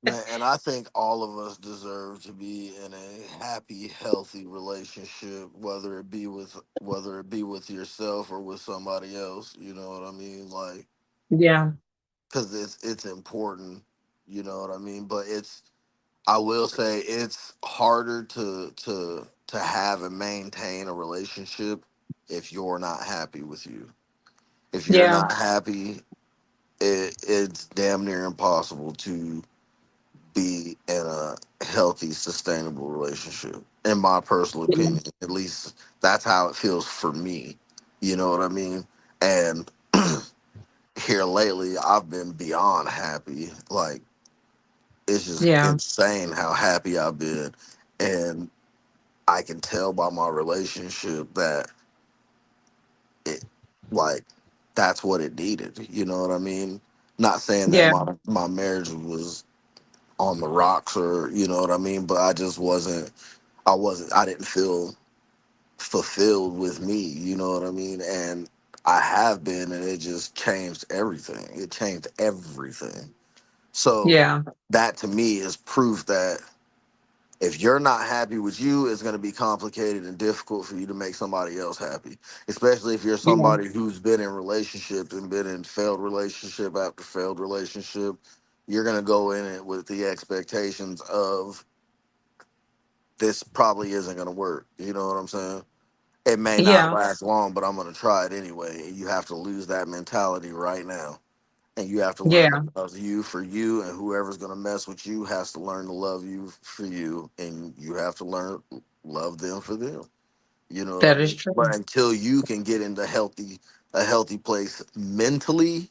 Man, and I think all of us deserve to be in a happy, healthy relationship, whether it be with yourself or with somebody else. You know what I mean? Like,
Yeah,
because it's important. You know what I mean? But I will say it's harder to have and maintain a relationship if you're not happy with you. If you're
yeah,
not happy, it's damn near impossible to be in a healthy, sustainable relationship. In my personal
yeah,
opinion, at least that's how it feels for me. You know what I mean? And here lately, I've been beyond happy. Like, it's just
yeah,
insane how happy I've been. And I can tell by my relationship that it, like, that's what it needed. You know what I mean? Not saying that
yeah,
my marriage was on the rocks, or you know what I mean, but I didn't feel fulfilled with me, you know what I mean? And I have been, and it just changed everything. It changed everything. So
yeah,
that to me is proof that if you're not happy with you, it's going to be complicated and difficult for you to make somebody else happy, especially if you're
yeah,
somebody who's been in relationships and been in failed relationship after failed relationship. You're going to go in it with the expectations of this probably isn't going to work. You know what I'm saying? It may not
yeah.
last long, but I'm going to try it anyway. You have to lose that mentality right now. And you have to learn to
Yeah,
love you for you, and whoever's gonna mess with you has to learn to love you for you, and you have to learn love them for them. You know what I
that is
mean?
true.
But until you can get into a healthy place mentally,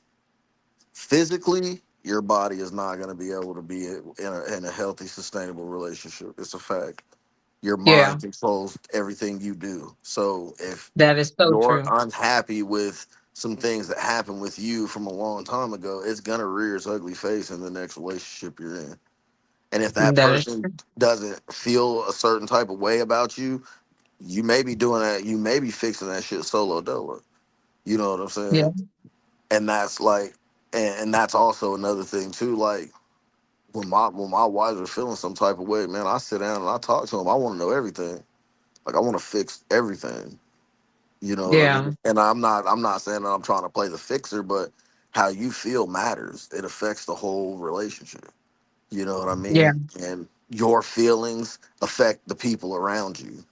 physically, your body is not going to be able to be in a healthy, sustainable relationship. It's a fact. Your
Yeah,
mind controls everything you do. So if
that is so
you're
true.
unhappy with some things that happened with you from a long time ago, it's gonna rear its ugly face in the next relationship you're in. And if that
That is
person
true.
doesn't feel a certain type of way about you, you may be doing that. You may be fixing that shit solo dolo. You know what I'm
Yeah,
saying? And that's like, and that's also another thing too. Like when my wives are feeling some type of way, man, I sit down and I talk to them. I want to know everything. Like I want to fix everything. You know what I
yeah,
mean? And I'm not saying that I'm trying to play the fixer, but how you feel matters. It affects the whole relationship. You know what I
yeah.
mean? And your feelings affect the people around you.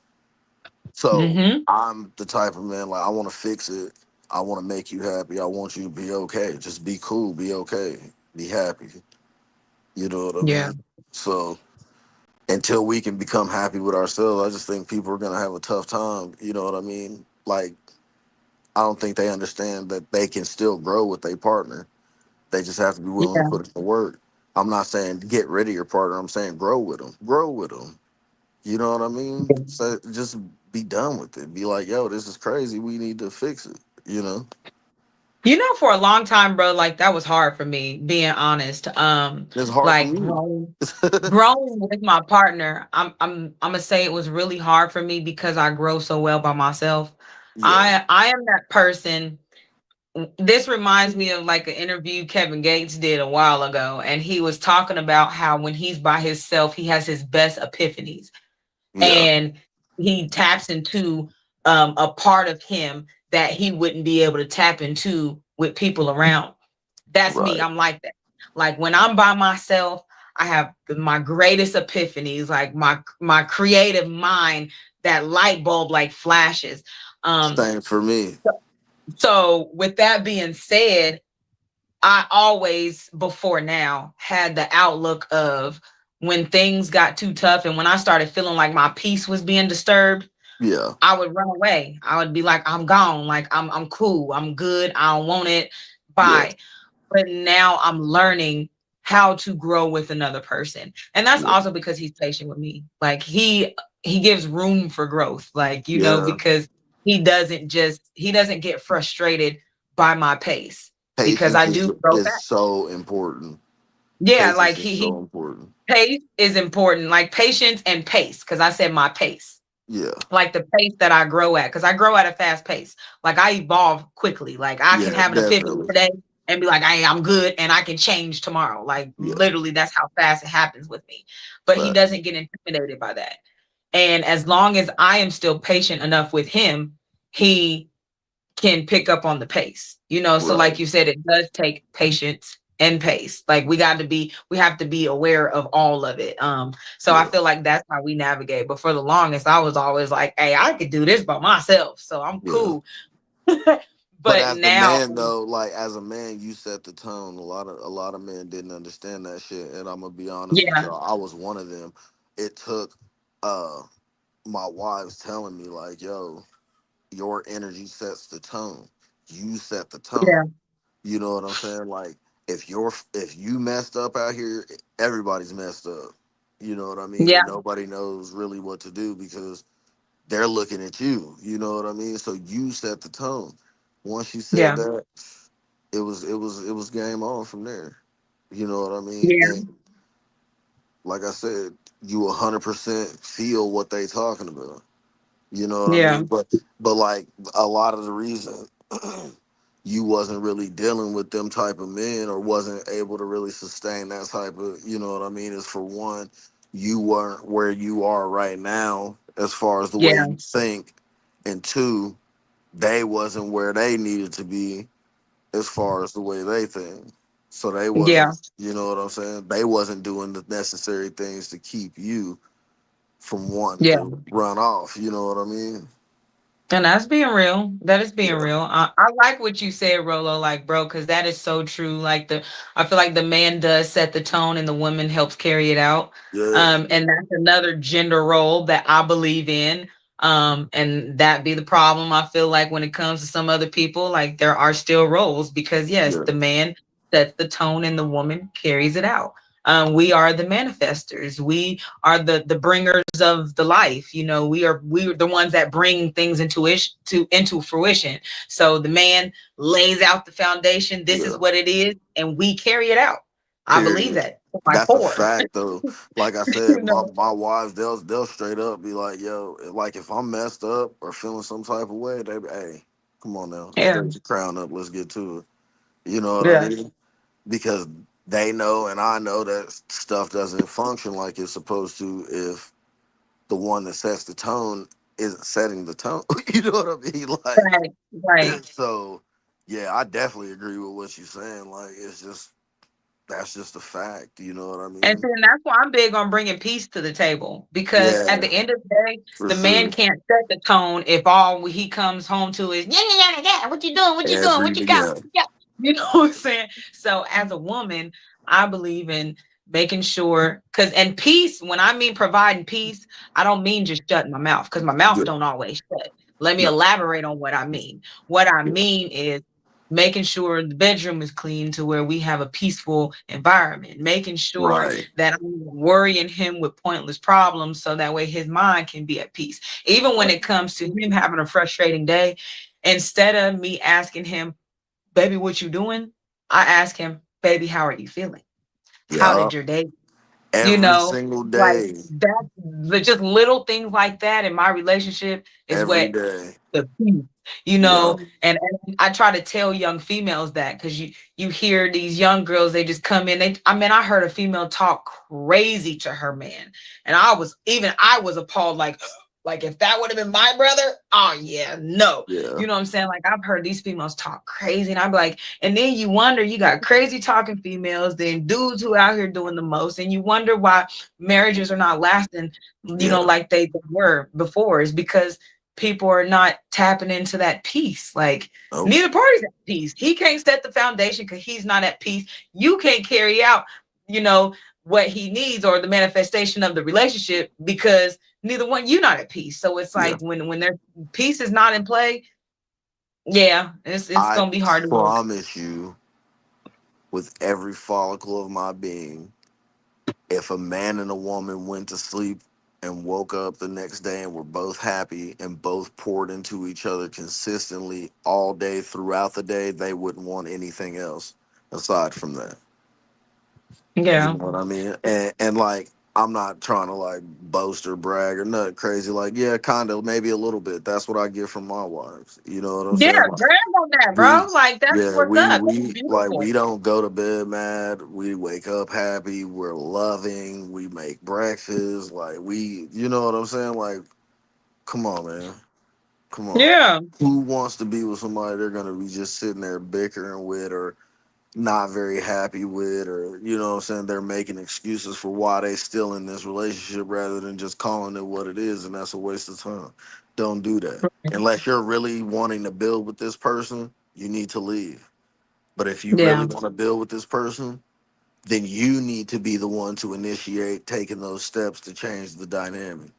So
Mm-hmm.
I'm the type of man like I want to fix it. I want to make you happy. I want you to be okay. Just be cool. Be okay. Be happy. You know what I
Yeah,
mean? So until we can become happy with ourselves, I just think people are gonna have a tough time. You know what I mean? Like I don't think they understand that they can still grow with their partner. They just have to be willing to
yeah,
put in the work. I'm not saying get rid of your partner. I'm saying grow with them. Grow with them. You know what I mean?
yeah.
So just be done with it. Be like, yo, this is crazy. We need to fix it. You know,
You know, for a long time, bro, like that was hard for me, being honest.
it's hard for
Like
me.
growing with my partner, I'm gonna say it was really hard for me because I grow so well by myself.
Yeah,
I am that person. This reminds me of like an interview Kevin Gates did a while ago, and he was talking about how when he's by himself, he has his best epiphanies,
yeah,
and he taps into a part of him that he wouldn't be able to tap into with people around. That's me.
right.
I'm like that. Like when I'm by myself, I have my greatest epiphanies, like my creative mind, that light bulb like flashes. Um,
Same for me.
so with that being said, I always before now had the outlook of when things got too tough and when I started feeling like my peace was being disturbed,
Yeah,
I would run away. I would be like, I'm gone. Like I'm cool. I'm good. I don't want it.
yeah,
Bye. But now I'm learning how to grow with another person. And that's
yeah,
also because he's patient with me. Like he gives room for growth. Like,
yeah.
because he doesn't get frustrated by my pace because
Patience
I
is
do grow
is
fast.
so important.
Yeah, like
Patience is
he
so important.
pace is important. Like patience and pace, because I said my pace,
Yeah,
like the pace that I grow at, because I grow at a fast pace. Like I evolve quickly. Like I can
yeah,
have an epiphany
definitely.
today and be like, hey, I'm good, and I can change tomorrow. Like
Yeah,
literally, that's how fast it happens with me. But he
facts.
doesn't get intimidated by that. And as long as I am still patient enough with him, he can pick up on the pace. So
Right.
like you said, it does take patience and pace. Like we have to be aware of all of it. So I
Yeah,
feel like that's how we navigate. But for the longest, I was always like, hey, I could do this by myself. So I'm
yeah.
cool.
But
But
as the
now,
man though, like as a man, you set the tone. A lot of men didn't understand that shit. And I'm gonna be honest with
yeah,
y'all, I was one of them. It took uh my wives telling me like, yo, your energy sets the tone. You set the
yeah,
tone. You know what I'm saying? Like if you messed up out here, everybody's messed up. You know what I mean?
yeah,
And nobody knows really what to do because they're looking at you. You know what I mean? So you set the tone. Once you said
yeah,
that, it was game on from there. You know what I mean?
yeah,
And like I said, you 100% feel what they talking about. You know what I
yeah,
mean? But like a lot of the reason you wasn't really dealing with them type of men or wasn't able to really sustain that type of, you know what I mean, is for one, you weren't where you are right now as far as the way
yeah,
you think, and two, they wasn't where they needed to be as far as the way they think. So they
yeah,
wasn't, you know what I'm saying? They wasn't doing the necessary things to keep you from wanting
yeah.
to run off. You know what I mean?
And that's being real. That is being
Yeah.
real. I like what you said, Rolo, like, bro, because that is so true. I feel like the man does set the tone and the woman helps carry it out.
Yeah.
And that's another gender role that I believe in. And that be the problem. I feel like when it comes to some other people, like there are still roles because yes,
Yeah.
the man sets the tone and the woman carries it out. We are the manifestors. We are the bringers of the life. You know, we are the ones that bring things into fruition. So the man lays out the foundation. This is
Yeah.
what it is, and we carry it out. I believe
Period.
that to my
That's a
core.
fact though. Like I
You
said, my,
know,
my wives, they'll straight up be like, yo, like if I'm messed up or feeling some type of way, they be, hey, come on now,
yeah,
straight your crown up, let's get to it. You know what I
yeah,
mean? Because they know and I know that stuff doesn't function like it's supposed to if the one that sets the tone isn't setting the tone. You know what I mean? Like
right, right.
so yeah, I definitely agree with what you're saying. Like it's just that's just a fact. You know what I
And
mean?
see, and that's why I'm big on bringing peace to the table because at the
Yeah,
end of the day,
for
the man
sure.
can't set the tone if all he comes home to is yeah yeah yeah yeah. What you doing? What you doing?
Every
What you got?
yeah,
What you got? You know what I'm saying? So as a woman, I believe in making sure because and peace. When I mean providing peace, I don't mean just shutting my mouth because my mouth
yeah,
don't always shut. Let me
no,
elaborate on what I mean. What I
yeah,
mean is making sure the bedroom is clean to where we have a peaceful environment, making sure
right.
that I'm worrying him with pointless problems so that way his mind can be at peace. Even when it comes to him having a frustrating day, instead of me asking him, baby, what you doing? I ask him, baby, how are you feeling? How
Yeah,
did your day? You
every
know,
single
like
day,
that, just little things like that in my relationship is
every
what
day.
the peace, you
Yeah,
know, and I try to tell young females that because you hear these young girls, they just come in. I mean, I heard a female talk crazy to her man, and I was appalled, like if that would have been my brother, oh yeah, no.
yeah.
You know what I'm saying? Like I've heard these females talk crazy, and I'm like, and then you wonder, you got crazy talking females, then dudes who out here doing the most, and you wonder why marriages are not lasting,
Yeah.
like they were before, is because people are not tapping into that peace. Like
Nope.
neither party's at peace. He can't set the foundation because he's not at peace. You can't carry out, you know, what he needs or the manifestation of the relationship because neither one you not at peace. So it's
Yeah.
like when their peace is not in play, yeah, it's
I
gonna be hard to work.
promise you, with every follicle of my being, if a man and a woman went to sleep and woke up the next day and were both happy and both poured into each other consistently all day throughout the day, they wouldn't want anything else aside from that. You
Yeah.
know what I mean? And like I'm not trying to like boast or brag or nothing crazy. Like, yeah, kinda, maybe a little bit. That's what I get from my wives. You know what I'm
Yeah,
saying? Like
brag on that,
we
bro. Like that's
yeah,
what's
we
up. That's
we like
beautiful.
we don't go to bed mad. We wake up happy. We're loving. We make breakfast. Like we you know what I'm saying? Like, come on, man. Come on.
Yeah.
Who wants to be with somebody they're gonna be just sitting there bickering with or not very happy with, or you know what I'm saying, they're making excuses for why they still in this relationship rather than just calling it what it is, and that's a waste of time. Don't do that. Unless you're really wanting to build with this person, you need to leave. But if you really
Yeah.
want to build with this person, then you need to be the one to initiate taking those steps to change the dynamic.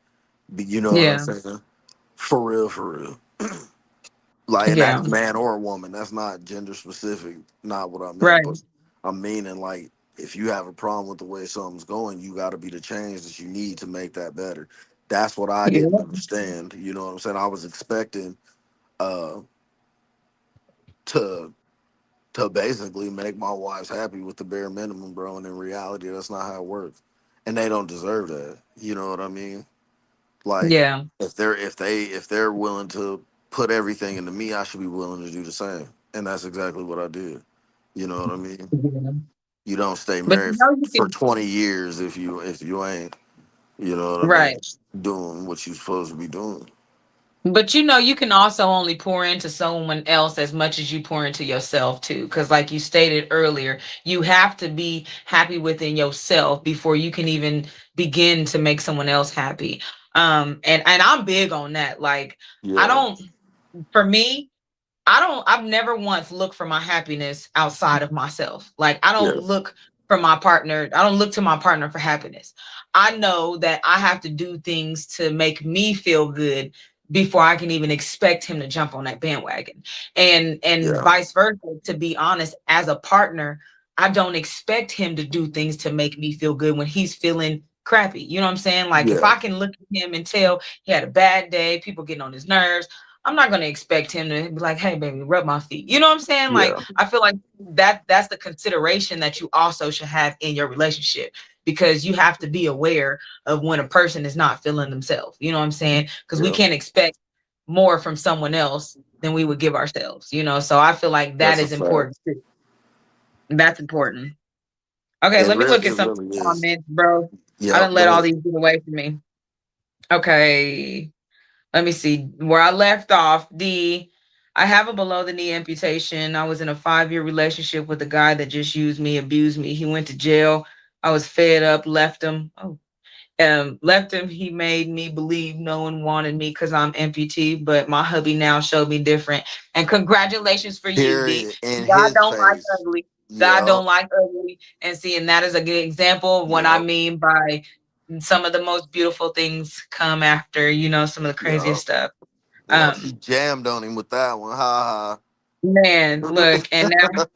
You know what I'm
Yeah.
saying? For real, for real. Like, and
Yeah.
that's man or woman. That's not gender specific. Not what I meant,
Right.
but I'm meaning like if you have a problem with the way something's going, you got to be the change that you need to make that better. That's what I
Yeah.
didn't understand. You know what I'm saying? I was expecting uh to basically make my wives happy with the bare minimum, bro. And in reality, that's not how it works. And they don't deserve that. You know what I mean? Like
Yeah.
if they're willing to put everything into me, I should be willing to do the same. And that's exactly what I did. You know what I mean?
Yeah.
You don't stay
But
married
you
for
can
20 years if you ain't, you know what I mean,
right.
doing what you supposed to be doing.
But you can also only pour into someone else as much as you pour into yourself too. Because, like you stated earlier, you have to be happy within yourself before you can even begin to make someone else happy. And I'm big on that. Like, I
Yeah.
don't. for me, I've never once looked for my happiness outside of myself. Like I don't
Yeah,
look for my partner. I don't look to my partner for happiness. I know that I have to do things to make me feel good before I can even expect him to jump on that bandwagon. And
yeah,
vice versa, to be honest, as a partner, I don't expect him to do things to make me feel good when he's feeling crappy. You know what I'm saying? Like if
yeah,
I can look at him and tell he had a bad day, people getting on his nerves, I'm not gonna expect him to be like, "Hey, baby, rub my feet." You know what I'm saying? Like,
yeah.
I feel like that's the consideration that you also should have in your relationship because you have to be aware of when a person is not feeling themselves. You know what I'm saying? Because we
Yeah.
can't expect more from someone else than we would give ourselves. You know, so I feel like that
That's a
is
fact.
important too. That's important. Okay, let me look
It
at some
really is.
comments, bro. I
Yep.
didn't
Go
let all
ahead.
these get away from me. Okay. Let me see where I left off. I have a below the knee amputation. I was in a 5-year relationship with a guy that just used me, abused me. He went to jail. I was fed up, left him. Oh, left him. He made me believe no one wanted me because I'm amputee, but my hubby now showed me different. And congratulations for you, D.
Period. In
God
his
don't like
face.
ugly. God
Yep.
don't like ugly. And see, and that is a good example of what I
Yep.
mean by some of the most beautiful things come after, some of the craziest
Yep.
stuff.
Yep. She
Um,
jammed on him with that one. Ha
Man,
ha.
look, and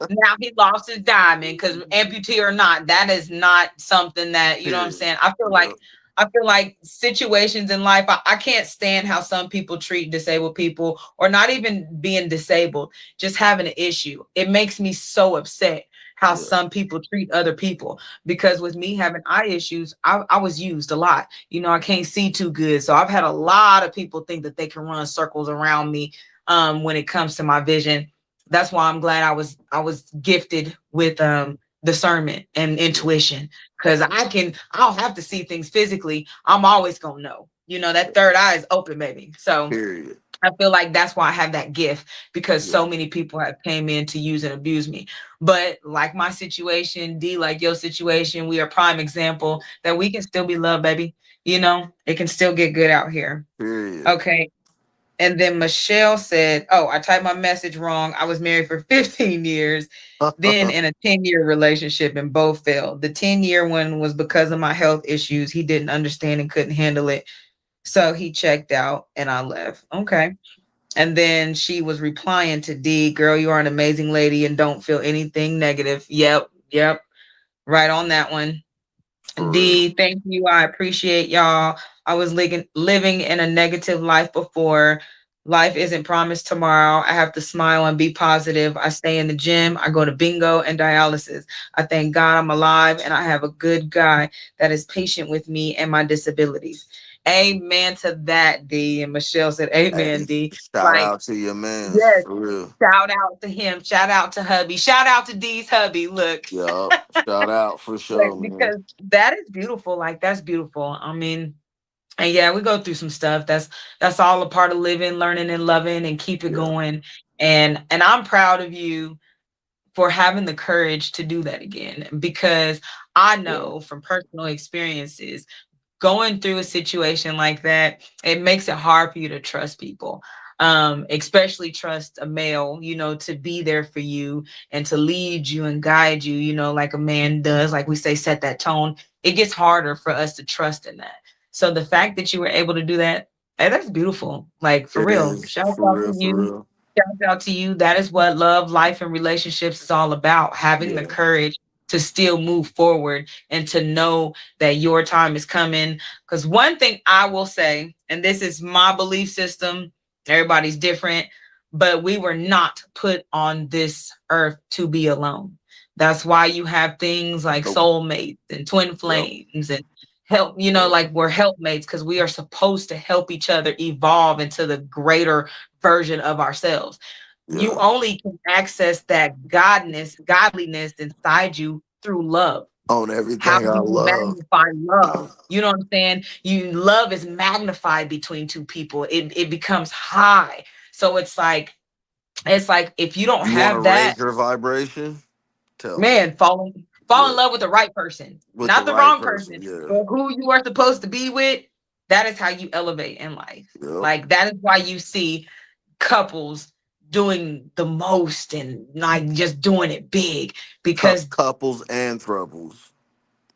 now he lost his diamond because amputee or not, that is not something that you know what I'm
Period.
saying.
Yep.
I feel like situations in life, I can't stand how some people treat disabled people, or not even being disabled, just having an issue. It makes me so upset how
Yeah.
some people treat other people. Because with me having eye issues, I was used a lot. I can't see too good, so I've had a lot of people think that they can run circles around me when it comes to my vision. That's why I'm glad I was gifted with discernment and
Yeah.
intuition, because I don't have to see things physically. I'm always gonna know. That third eye is open, baby. So
Period.
I feel like that's why I have that gift, because
Yeah.
so many people have came in to use and abuse me. But like my situation, D, like your situation, we are prime example that we can still be loved, baby. It can still get good out here.
Period.
Okay. And then Michelle said, "Oh, I typed my message wrong. I was married for 15 years, then in a 10-year relationship, and both failed. The 10-year one was because of my health issues. He didn't understand and couldn't handle it. So he checked out and I left." Okay. And then she was replying to D, "Girl, you are an amazing lady and don't feel anything negative." Yep. Yep. Right on that one.
For real.
D, thank you. I appreciate y'all. I was living in a negative life before. Life isn't promised tomorrow. I have to smile and be positive. I stay in the gym. I go to bingo and dialysis. I thank God I'm alive and I have a good guy that is patient with me and my disabilities. Amen to that, D. And Michelle said, Amen,
Hey,
D.
shout
Like,
out to your man.
yes,
For real.
shout out to him. Shout out to hubby. Shout out to D's hubby. Look.
Yup. Shout out for
But
sure, man.
because that is beautiful. Like that's beautiful. I mean, and yeah, we go through some stuff. That's all a part of living, learning, and loving, and keep it
Yeah.
going. And I'm proud of you for having the courage to do that again, because I
Yeah.
know from personal experiences, going through a situation like that, it makes it hard for you to trust people. Especially trust a male, to be there for you and to lead you and guide you, like a man does, like we say, set that tone. It gets harder for us to trust in that. So the fact that you were able to do that, hey, that's beautiful. Like for
It
real.
is.
Shout
For
out
real.
to
For
you.
real.
Shout out to you. That is what love, life, and relationships is all about. Having the
Yeah.
courage to still move forward and to know that your time is coming. Because one thing I will say, and this is my belief system, everybody's different, but we were not put on this earth to be alone. That's why you have things like
Nope.
soulmates and twin
Yep.
flames and help,
Yep.
like we're helpmates because we are supposed to help each other evolve into the greater version of ourselves. You
Yeah.
only can access that godliness inside you through love.
On
How
everything
do
I
you
love.
magnify love? You know what I'm saying? Love is magnified between two people. It becomes high. So it's like if you don't
You want to
have
raise
that,
your vibration? Tell me.
man, fall in
Yeah.
love with the right person,
With the
not the
right
wrong
person.
person,
Yeah.
but who you are supposed to be with. That is how you elevate in life.
Yep.
Like that is why you see couples doing the most and like just doing it big because,
Couples and thruples.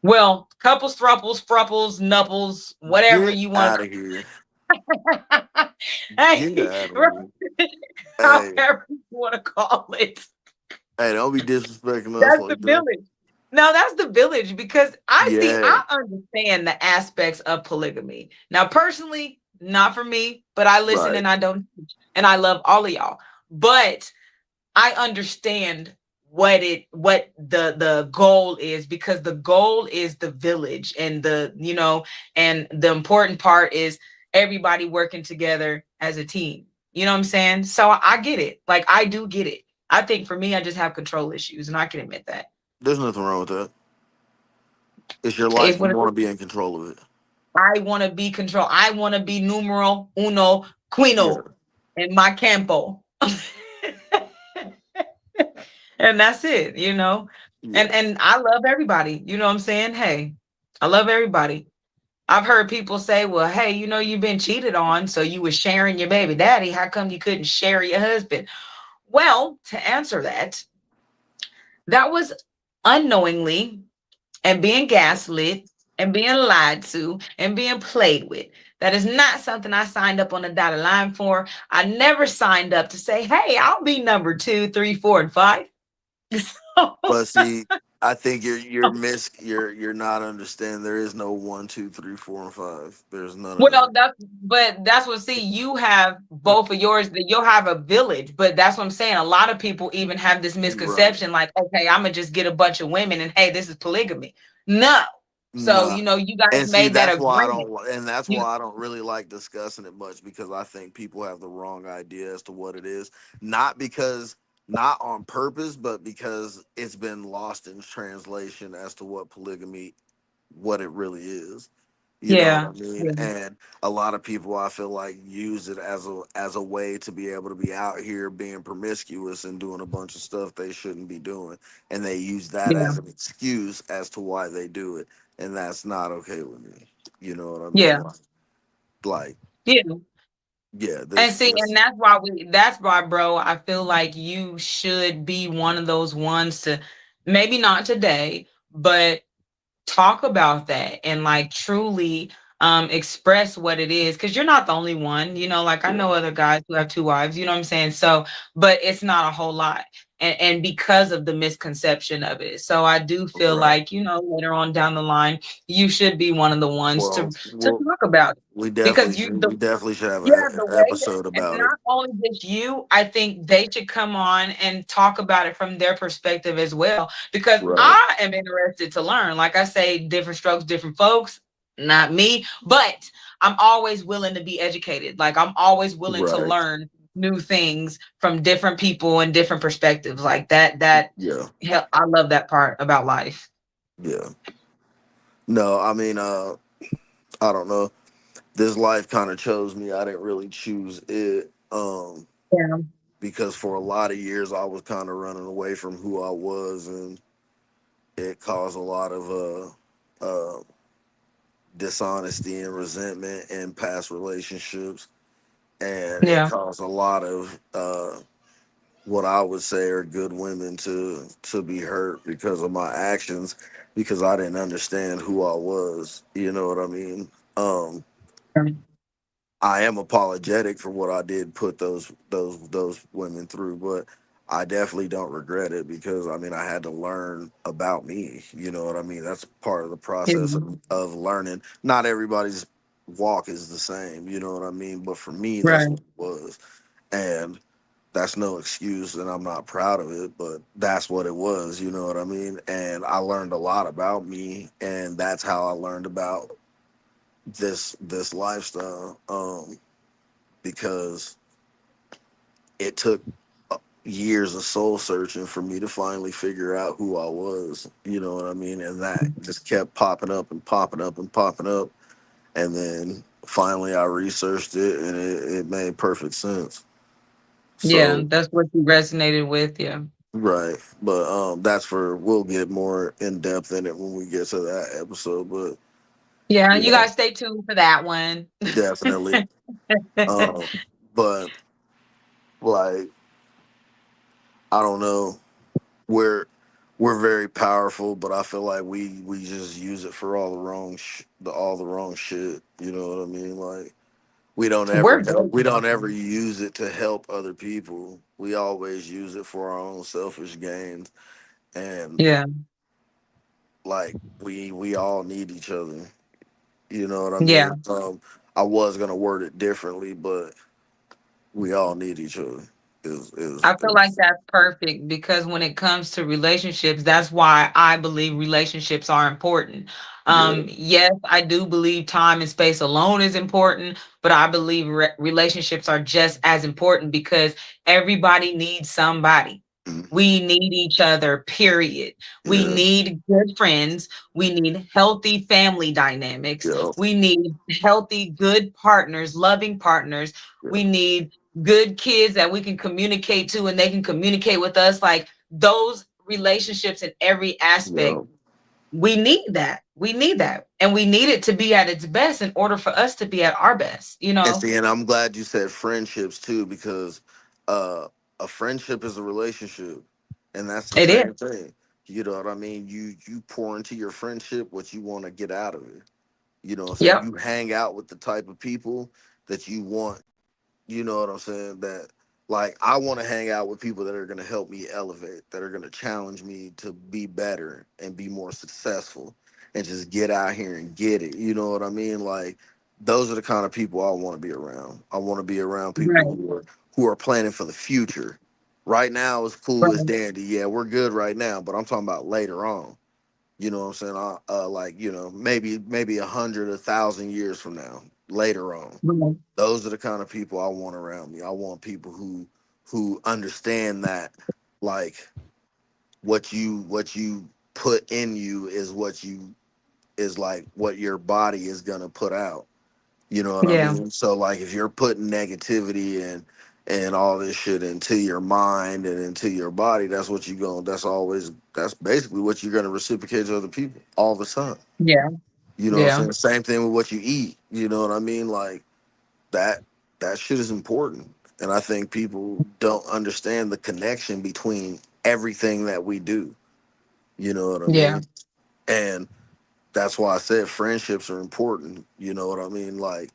well, couples, thruples, fruples, nupples, whatever
Get
you want
out of here.
to
Get
hey,
out of here. Hey,
however you want to call it.
hey, don't be disrespecting us
That's the
like that.
village. No, that's the village because I see,
Yeah,
I understand the aspects of polygamy. Now, personally, not for me, but I listen
right.
and I don't teach, and I love all of y'all. But I understand what the goal is, because the goal is the village, and and the important part is everybody working together as a team. You know what I'm saying? So I get it. Like, I do get it. I think for me, I just have control issues, and I can admit that.
There's nothing wrong with that. It's your
It's
life. You
what
want to be in control of it.
I want to be control. I want to be numero uno
Yeah.
quino in my campo. And that's it. And
Yeah.
and I love everybody. You know what I'm saying? Hey, I love everybody. I've heard people say, well, hey, you've been cheated on, so you was sharing your baby daddy. How come you couldn't share your husband? Well, to answer that, that was unknowingly, and being gaslit, and being lied to, and being played with. That is not something I signed up on the dotted line for. I never signed up to say, hey, I'll be number two, three, four, and five. So,
But see, I think you're not understanding. There is no one, two, three, four, and five. There's none of
well,
that.
that's what, see, you have both of yours, that you'll have a village, but that's what I'm saying. A lot of people even have this
Right.
misconception, like, okay, I'm gonna just get a bunch of women and hey, this is polygamy. No. So,
Nah.
you guys
And see,
made that
that's why I
agreement.
don't, and that's
You
why I don't really like discussing it much because I think people have the wrong idea as to what it is. Not because, not on purpose, but because it's been lost in translation as to what polygamy, what it really is. You know what
Yeah.
I mean?
Yeah.
And a lot of people, I feel like, use it as a way to be able to be out here being promiscuous and doing a bunch of stuff they shouldn't be doing, and they use that
Yeah.
as an excuse as to why they do it, and that's not okay with me. You know what I mean?
Yeah.
Like,
Yeah.
yeah,
And
this
see, and
this
that's why, bro, I feel like you should be one of those ones to, maybe not today, but talk about that and like truly express what it is, because you're not the only one. Like, I
yeah,
know other guys who have two wives, you know what I'm saying? So, but it's not a whole lot, and because of the misconception of it. So I do feel
right.
like, later on down the line, you should be one of the ones to
Well,
talk about it, because
we definitely should have
yeah,
an
the way that,
episode
and
about it.
not only just you, I think they should come on and talk about it from their perspective as well, because
Right,
I am interested to learn. Like I say, different strokes, different folks, not me, but I'm always willing to be educated. Like, I'm always willing to
right,
learn new things from different people and different perspectives. Like that,
yeah,
hell, I love that part about life.
yeah. No, I mean, I don't know. This life kind of chose me. I didn't really choose it.
Yeah,
Because for a lot of years I was kind of running away from who I was, and it caused a lot of dishonesty and resentment in past relationships, and it
yeah,
caused a lot of what I would say are good women to be hurt because of my actions, because I didn't understand who I was. You know what I mean? Um, I am apologetic for what I did put those women through, but I definitely don't regret it because I mean I had to learn about me. You know what I mean? That's part of the
yeah,
process of learning. Not everybody's walk is the same. You know what I mean? But for me, that's
right,
what it was, and that's no excuse, and I'm not proud of it, but that's what it was. You know what I mean? And I learned a lot about me, and that's how I learned about this lifestyle. Because it took years of soul searching for me to finally figure out who I was. You know what I mean? And that just kept popping up and popping up and popping up. And then finally I researched it and it made perfect sense.
yeah.
So,
That's what you resonated with, yeah.
right. But that's for, we'll get more in depth in it when we get to that episode. But
Yeah, you
yeah,
guys stay tuned for that one.
definitely. Um, but Like, I don't know. We're we're very powerful, but I feel like we just use it for all the all the wrong shit. You know what I mean? Like,
We're very
we don't
powerful.
ever use it to help other people. We always use it for our own selfish gains. And
Yeah,
like, we all need each other. You know what I
yeah.
mean? I was gonna word it differently, but we all need each other.
I feel like
Is
that's perfect because when it comes to relationships, that's why I believe relationships are important.
Yeah,
Yes, I do believe time and space alone is important, but I believe relationships are just as important because everybody needs somebody.
mhm,
We need each other, period. We
yeah,
need good friends. We need healthy family dynamics.
yeah,
We need healthy, good partners, loving partners.
yeah,
We need good kids that we can communicate to and they can communicate with us. Like those relationships in every
yeah.
aspect, we need that. We need that. And we need it to be at its best in order for us to be at our best, you
And
know?
see, and I'm glad you said friendships too, because uh, a friendship is a relationship, and that's the
It is.
same thing. You know what I mean? You pour into your friendship what you want to get out of it. You know what I'm saying?
Yep.
You hang out with the type of people that you want. You know what I'm saying? That, like, I want to hang out with people that are going to help me elevate, that are going to challenge me to be better and be more successful and just get out here and get it. You know what I mean? Like, those are the kind of people I want to be around. I want to be around people
Right.
who are planning for the future. Right now is cool as
Right.
dandy. Yeah, we're good right now, but I'm talking about later on. You know what I'm saying? Like, maybe 100, 1,000 years from now, later on.
Right.
Those are the kind of people I want around me. I want people who understand that, like, what you put in you is what you is like what your body is gonna put out. You know what I
Yeah.
mean? So, like, if you're putting negativity and all this shit into your mind and into your body, that's basically what you're gonna reciprocate to other people all the time.
Yeah.
You know what
Yeah.
I'm saying? Same thing with what you eat. You know what I mean? Like, that that shit is important. And I think people don't understand the connection between everything that we do. You know what I
Yeah.
mean? And that's why I said friendships are important. You know what I mean? Like,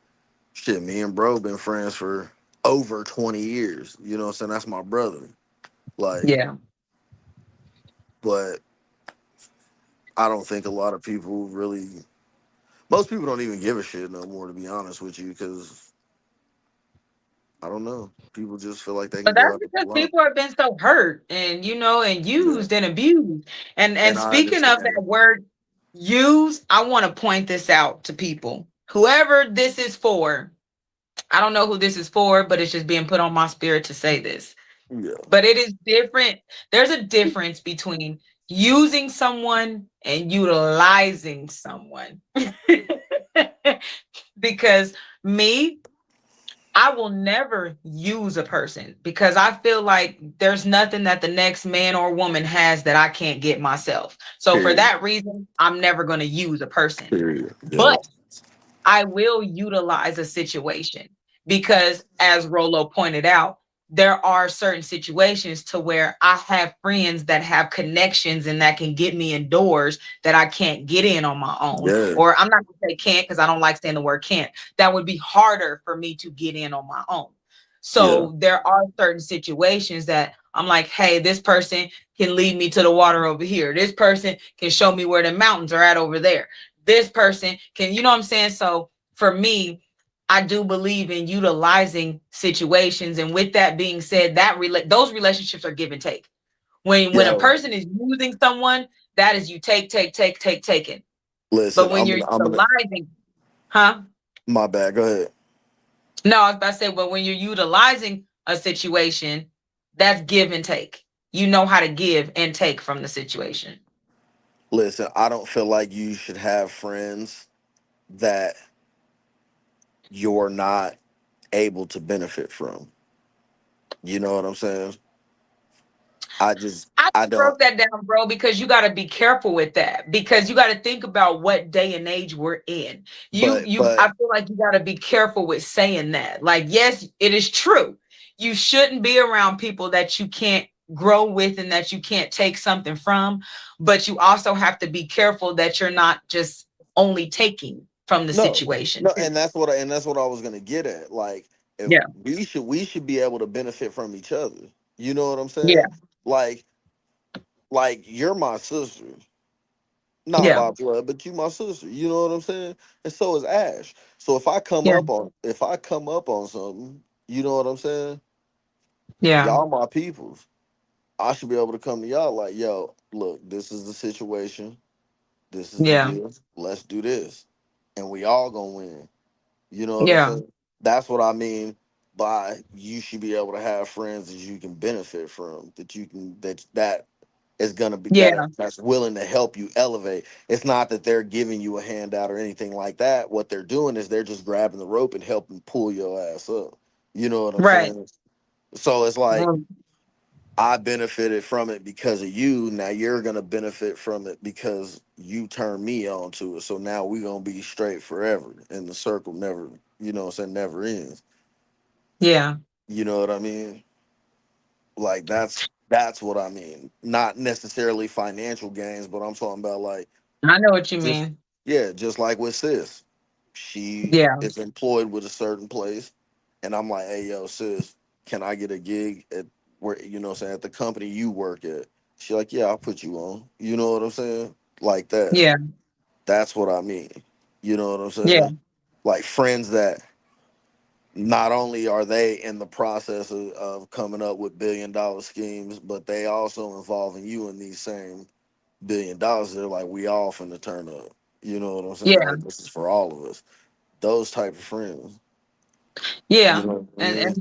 shit, me and bro been friends for over 20 years. You know what I'm saying? That's my brother. Like,
Yeah.
but I don't think a lot of people really, most people don't even give a shit no more, to be honest with you, because I don't know. People just feel like they can
But
go
that's
after the
because
line.
people have been so hurt and and
Yeah.
used and abused. And
And I
speaking of
understand.
that word use, I want to point this out to people. Whoever this is for, I don't know who this is for, but it's just being put on my spirit to say this.
Yeah.
But it is different. There's a difference between using someone and utilizing someone. Because me, I will never use a person because I feel like there's nothing that the next man or woman has that I can't get myself. So for
Period.
that reason, I'm never going to use a person.
Period. Yeah.
But I will utilize a situation because, as Rolo pointed out, there are certain situations to where I have friends that have connections and that can get me indoors that I can't get in on my own.
Yeah.
Or I'm not going to say can't because I don't like saying the word can't. That would be harder for me to get in on my own.
Yeah.
So there are certain situations that I'm like, hey, this person can lead me to the water over here. This person can show me where the mountains are at over there. This person can, you know what I'm saying? So for me, I do believe in utilizing situations. And with that being said, those relationships are give and take. When a
Yo,
person is using someone, that is you taking. But
listen,
when you're
I'm gonna,
utilizing, huh?
my bad. Go ahead.
No, I was about to say, but when you're utilizing a situation, that's give and take. You know how to give and take from the situation.
Listen, I don't feel like you should have friends that you're not able to benefit from. You know what I'm saying?
I
I
just
don't,
broke that down, bro, because you got to be careful with that because you got to think about what day and age we're in.
but,
I feel like you got to be careful with saying that. Like, yes, it is true. you shouldn't be around people that you can't grow with and that you can't take something from, but you also have to be careful that you're not just only taking from the
No,
situation
no,
too.
and that's what I was gonna get at. Like, if
Yeah.
we should be able to benefit from each other. You know what I'm
Yeah.
saying? Like, you're my sister, not
Yeah.
by blood, but you my sister. You know what I'm saying? And so is Ash. So
Yeah.
if I come up on something, you know what I'm saying?
Yeah.
Y'all my peoples. I should be able to come to y'all like, yo, look, this is the situation. This is the
Yeah.
deal. Let's do this, and we all gonna win. You know what I'm
Yeah.
saying? That's what I mean by you should be able to have friends that you can benefit from, that you can that is gonna be
Yeah.
that's willing to help you elevate. It's not that they're giving you a handout or anything like that. What they're doing is they're just grabbing the rope and helping pull your ass up. You know what I'm
Right.
saying? So it's like
Mm.
I benefited from it because of you. Now you're gonna benefit from it because you turned me on to it. So now we're gonna be straight forever. And the circle never, you know what I'm saying, never ends.
Yeah.
You know what I mean? Like that's what I mean. Not necessarily financial gains, but I'm talking about like
I know what you
just
mean.
yeah, just like with sis. She
Yeah.
is employed with a certain place, and I'm like, hey yo, sis, can I get a gig at where you know what I'm saying, at the company you work at? She like, yeah, I'll put you on. You know what I'm saying? Like that.
Yeah.
That's what I mean. You know what I'm
Yeah.
saying? Like friends that not only are they in the process of coming up with $1 billion schemes, but they also involving you in these same $1 billion. They're like, we all finna turn up. You know what I'm saying?
Yeah.
Like this is for all of us. Those type of friends. You
Yeah.
know what I mean?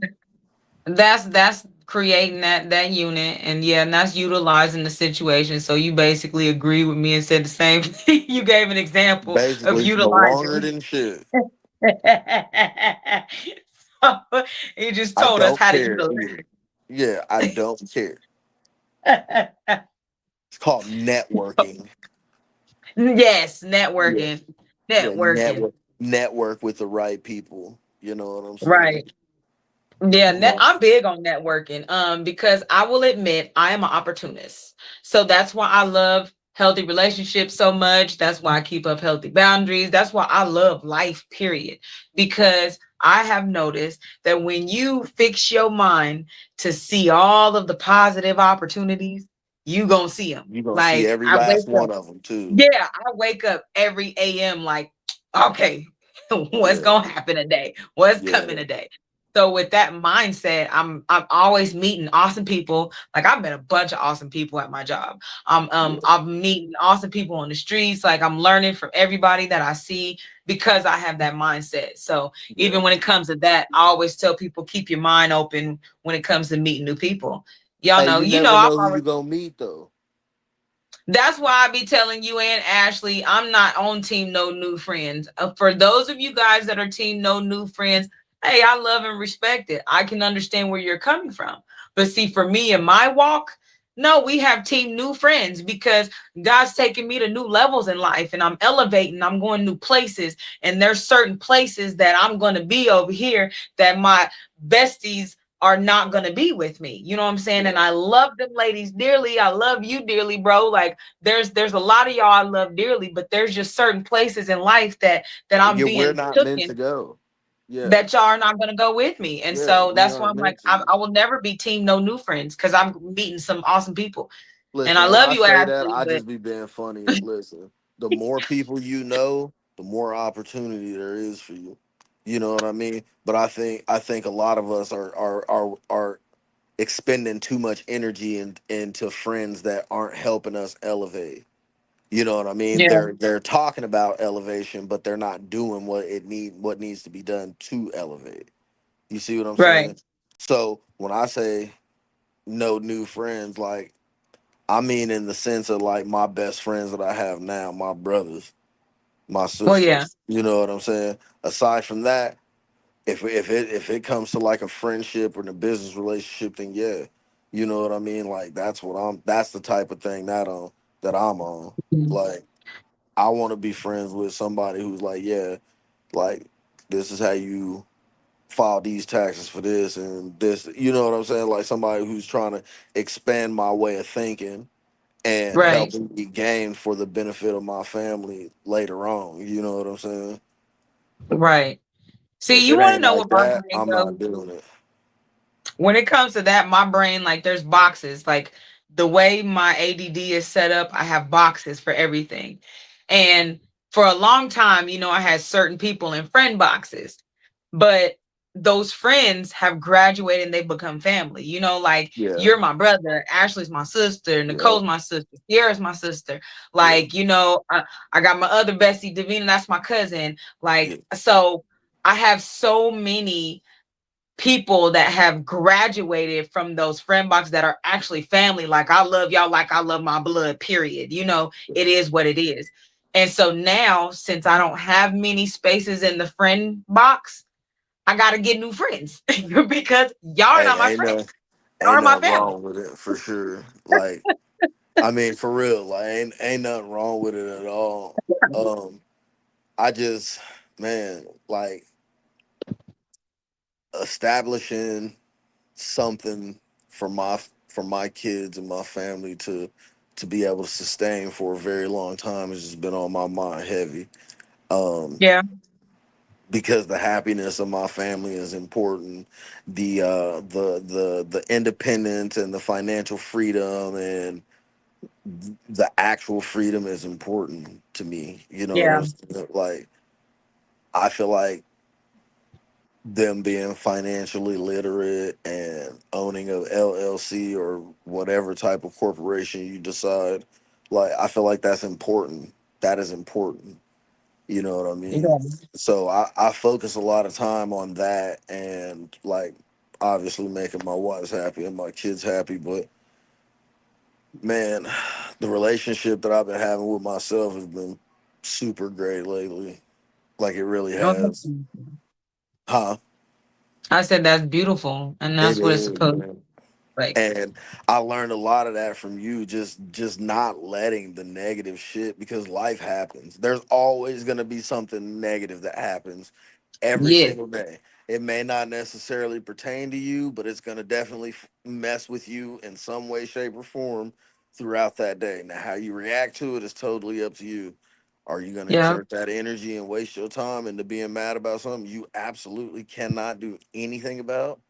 And that's creating that unit, and yeah, and that's utilizing the situation. So you basically agree with me and said the same thing. You gave an example of
Basically, no longer
utilizing.
than shit.
So he just
I
told us
don't
how to
care
utilize
either. Yeah, I don't care.
it.
It's called networking.
Yes,
Yeah,
networking.
yeah,
Networking.
network with the right people. You know what I'm saying?
Right. Yeah,
No.
I'm big on networking because I will admit I am an opportunist. So that's why I love healthy relationships so much. That's why I keep up healthy boundaries. That's why I love life, period. Because I have noticed that when you fix your mind to see all of the positive opportunities, you going to see them.
You're gonna see
Like
every
I
last
wake up,
one of them too.
yeah, I wake up every AM like, okay, what's
Yeah,
gonna happen today? What's coming
yeah,
today? So with that mindset, I'm always meeting awesome people. Like I've met a bunch of awesome people at my job.
yeah,
I'm meeting awesome people on the streets. Like I'm learning from everybody that I see because I have that mindset. So
yeah.
even when it comes to that, I always tell people keep your mind open when it comes to meeting new people. Y'all
Hey,
know,
you
you know,
never
I'm
know who you
already,
gonna meet though.
that's why I be telling you and Ashley, I'm not on team no new friends. For those of you guys that are team no new friends, hey, I love and respect it. I can understand where you're coming from. But see, for me in my walk, no, we have team new friends because God's taking me to new levels in life and I'm elevating, I'm going new places. And there's certain places that I'm going to be over here that my besties are not going to be with me. You know what I'm saying? And
Yeah,
I love them ladies dearly. I love you dearly, bro. Like there's a lot of y'all I love dearly, but there's just certain places in life that I'm
yeah. We're
being
not meant to
taken
go. Yeah,
that y'all are not going to go with me. And
yeah.
so
We
that's why
aren't
I'm like,
meant to.
I will never be team no new friends because I'm meeting some awesome people. And
Listen,
I
when
love
I
you,
say that,
Ashley,
I
but
just be being funny. Listen, the more people you know, the more opportunity there is for you. You know what I mean? But I think a lot of us are expending too much energy into friends that aren't helping us elevate. You know what I mean?
yeah,
They're talking about elevation, but they're not doing what needs to be done to elevate. You see what I'm
right.
saying? So when I say no new friends, like I mean in the sense of like my best friends that I have now, my brothers, my
Well, yeah,
sisters. You know what I'm saying? Aside from that, if it comes to like a friendship or a business relationship, then yeah, you know what I mean. Like that's the type of thing that I'm on. Like I want to be friends with somebody who's like, yeah, like this is how you file these taxes for this and this. You know what I'm saying? Like somebody who's trying to expand my way of thinking and
Right.
helping me gain for the benefit of my family later on. You know what I'm saying?
Right. See,
If
you
it
want to
ain't
know
like
what my
that,
brain
I'm not
goes?
doing it.
When it comes to that, my brain, like there's boxes. Like the way my ADD is set up, I have boxes for everything. And for a long time, I had certain people in friend boxes, but those friends have graduated and they become family. Like
Yeah,
you're my brother, Ashley's my sister,
yeah,
Nicole's my sister, Sierra's my sister.
yeah,
Like, I got my other bestie, Davina, that's my cousin.
yeah.
Like, so I have so many people that have graduated from those friend boxes that are actually family. Like I love y'all like I love my blood, period. It is what it is. And so now, since I don't have many spaces in the friend box, I gotta get new friends because y'all are not
Hey,
my friends. Y'all
ain't
are my
nothing
family.
wrong with it for sure. Like, I mean, for real, like ain't nothing wrong with it at all. Um, I just, man, like establishing something for my kids and my family to be able to sustain for a very long time has just been on my mind heavy. Um,
Yeah,
because the happiness of my family is important. The independence and the financial freedom and the actual freedom is important to me. You know what
yeah,
I'm saying? Like I feel like them being financially literate and owning a LLC or whatever type of corporation you decide, like I feel like that's important. That is important. You know what I mean?
yeah.
So I focus a lot of time on that and like obviously making my wife happy and my kids happy. But man, the relationship that I've been having with myself has been super great lately. Like it really
Oh,
has. Huh?
I said that's beautiful, and
It
that's what it's
is,
supposed to
man.
like.
And I learned a lot of that from you, just not letting the negative shit, because life happens. There's always going to be something negative that happens every
Yes,
single day. It may not necessarily pertain to you, but it's going to definitely mess with you in some way, shape, or form throughout that day. Now, how you react to it is totally up to you. Are you going to
yeah,
exert that energy and waste your time into being mad about something you absolutely cannot do anything about?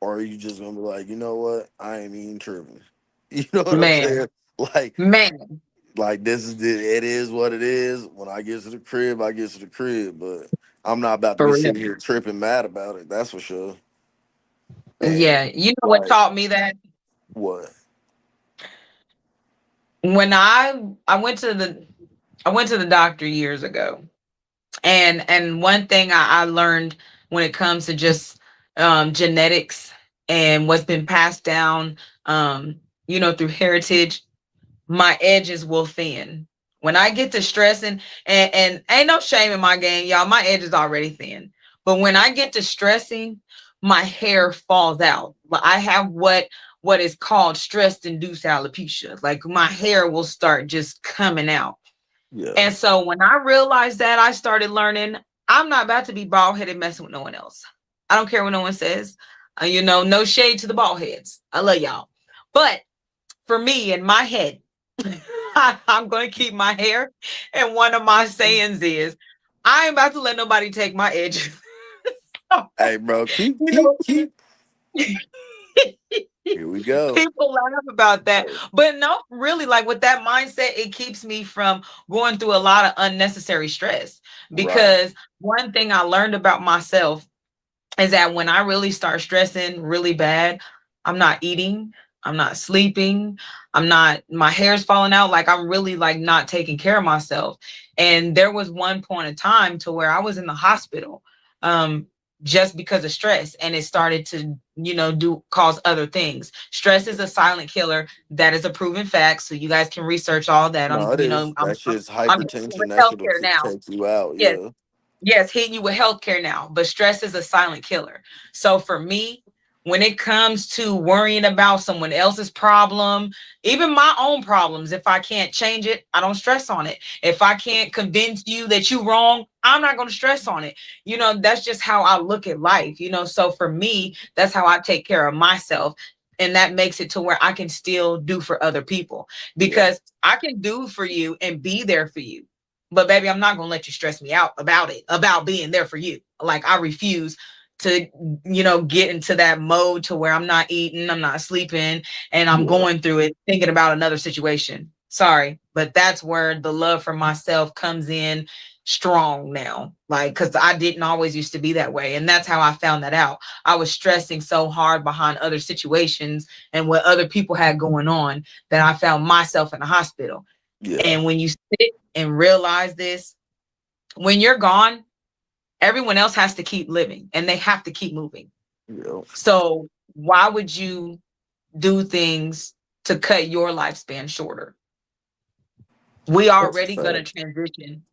Or are you just gonna be like, you know what? I ain't even tripping. You know what I'm
man,
saying? Like,
man,
this is it is what it is. When I get to the crib, I get to the crib. But I'm not about to
for
be
real.
sitting here tripping mad about it. That's for sure.
Yeah,
And
you know what
like,
taught me that?
what?
When I went to the doctor years ago, and one thing I learned when it comes to just genetics and what's been passed down, through heritage, my edges will thin. When I get to stressing, and ain't no shame in my game, y'all, my edge is already thin. But when I get to stressing, my hair falls out. I have what is called stress induced alopecia. Like my hair will start just coming out.
Yeah.
And so when I realized that, I started learning I'm not about to be bald headed messing with no one else. I don't care what no one says. No shade to the bald heads. I love y'all. But for me in my head, I'm going to keep my hair. And one of my sayings is, I ain't about to let nobody take my edges.
Hey, bro, keep
you
keep
know,
keep. Here we go.
people laugh about that. But no, really, like with that mindset, it keeps me from going through a lot of unnecessary stress.
Right.
Because one thing I learned about myself is that when I really start stressing really bad, I'm not eating, I'm not sleeping, my hair's falling out. Like I'm really like not taking care of myself. And there was one point in time to where I was in the hospital just because of stress, and it started to do cause other things. Stress is a silent killer. That is a proven fact, so you guys can research all that.
No, it is.
I'm
That shit's
I'm hitting you with
hypertension. That shit'll
healthcare now.
take you out.
Yes,
Yeah.
yes, hitting you with healthcare now, but stress is a silent killer. So for me, when it comes to worrying about someone else's problem, even my own problems, if I can't change it, I don't stress on it. If I can't convince you that you're wrong, I'm not going to stress on it. That's just how I look at life. So for me, that's how I take care of myself. And that makes it to where I can still do for other people,
Yeah.
because I can do for you and be there for you. But baby, I'm not going to let you stress me out about it, about being there for you. Like, I refuse to, get into that mode to where I'm not eating, I'm not sleeping, and I'm
Yeah.
going through it thinking about another situation. Sorry, but that's where the love for myself comes in strong now. Like, because I didn't always used to be that way. And that's how I found that out. I was stressing so hard behind other situations and what other people had going on that I found myself in the hospital.
Yeah.
And when you sit and realize this, when you're gone, everyone else has to keep living and they have to keep moving.
Yeah.
So why would you do things to cut your lifespan shorter? We
That's a
already gonna
fact.
transition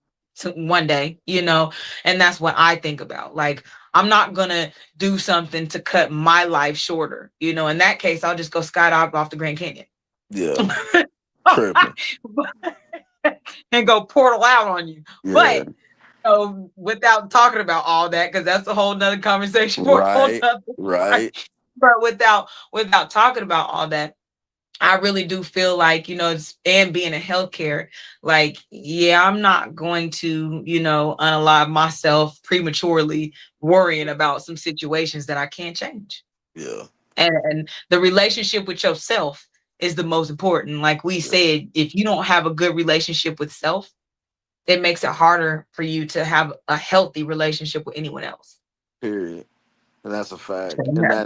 to one day, and that's what I think about. Like, I'm not gonna do something to cut my life shorter. In that case, I'll just go skydive off the Grand Canyon.
Yeah. Tripping.
And go portal out on you.
Yeah.
But without talking about all that, because that's a whole nother conversation for a whole
Right.
nother time.
Right.
But without talking about all that, I really do feel like, and being in healthcare, like, yeah, I'm not going to, unalive myself prematurely, worrying about some situations that I can't change.
Yeah.
And the relationship with yourself is the most important. Like we
Yeah.
said, if you don't have a good relationship with self, it makes it harder for you to have a healthy relationship with anyone else.
Period. And that's a fact. And
Yeah.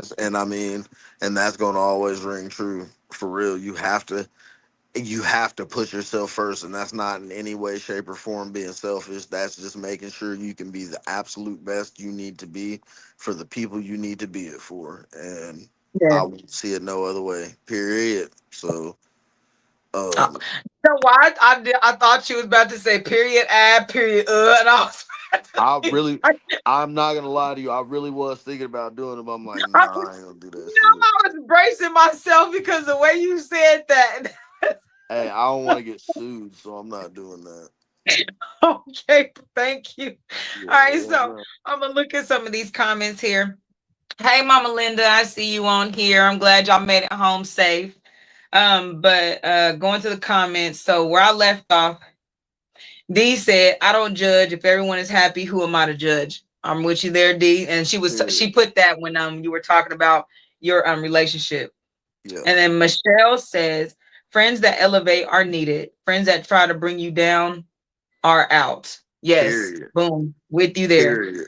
that's gonna always ring true. For real. You have to put yourself first, and that's not in any way, shape, or form being selfish. That's just making sure you can be the absolute best you need to be for the people you need to be it for. And
Yeah.
I won't see it no other way. Period. So
Uh,
um
why I thought you was about to say period, period, and I was about to
I
say,
really I'm not gonna lie to you, I really was thinking about doing it, but I'm like,
I,
nah, I ain't gonna do that shit.
I was bracing myself because the way you said that.
Hey, I don't want to get sued, so I'm not doing that.
Okay, thank you.
Yeah,
All right,
yeah,
so
bro.
I'm gonna look at some of these comments here. Hey, Mama Linda, I see you on here. I'm glad y'all made it home safe. But going to the comments, so where I left off, D said, "I don't judge. If everyone is happy, who am I to judge?" I'm with you there, D. And
Period.
she put that when you were talking about your relationship.
Yeah.
And then Michelle says, "Friends that elevate are needed. Friends that try to bring you down are out." Yes,
Period.
boom, with you there.
Period.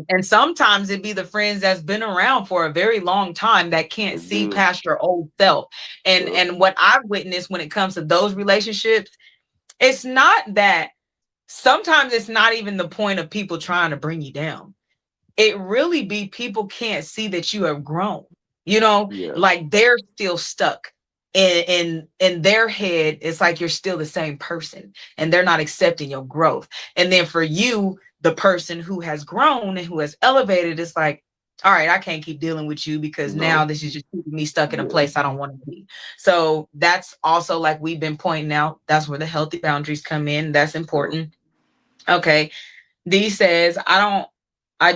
And sometimes it be the friends that's been around for a very long time that can't
Let's
see
do it.
past your old self. And
Yep.
what I've witnessed when it comes to those relationships, it's not that, sometimes it's not even the point of people trying to bring you down. It really be people can't see that you have grown.
Yeah.
Like they're still stuck in their head. It's like you're still the same person and they're not accepting your growth. And then for you, the person who has grown and who has elevated, it's like, all right, I can't keep dealing with you because now
No.
this is just keeping me stuck in a
Yeah.
place I don't want to be. So that's also, like we've been pointing out, that's where the healthy boundaries come in. That's
Yep.
important. Okay. D says, I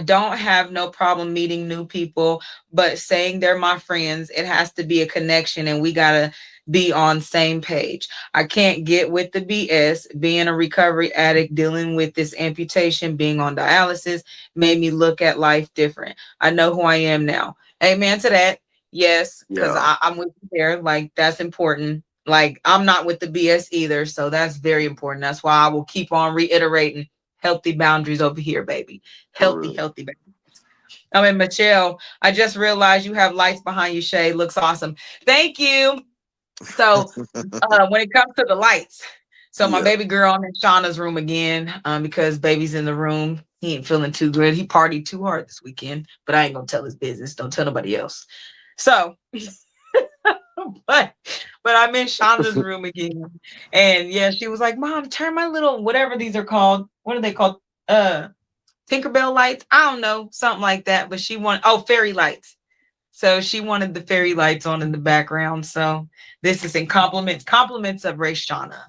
don't have no problem meeting new people, but saying they're my friends, it has to be a connection and we gotta be on same page. I can't get with the BS. Being a recovery addict, dealing with this amputation, being on dialysis made me look at life different. I know who I am now. Amen to that. Yes, because
Yeah.
I'm with you there. Like, that's important. Like, I'm not with the BS either. So that's very important. That's why I will keep on reiterating healthy boundaries over here, baby.
For
Healthy,
real.
healthy boundaries. I mean, Michelle, I just realized you have lights behind you, Shay. Looks awesome. Thank you. So, when it comes to the lights, so my
Yeah.
baby girl, I'm in Shauna's room again, because baby's in the room. He ain't feeling too good. He partied too hard this weekend, but I ain't gonna tell his business. Don't tell nobody else. So, but I'm in Shonda's room again. And yeah, she was like, Mom, turn my little whatever these are called. What are they called? Tinkerbell lights. I don't know, something like that. But she wanted, oh, fairy lights. So she wanted the fairy lights on in the background. So this is in compliments of Ray Shauna.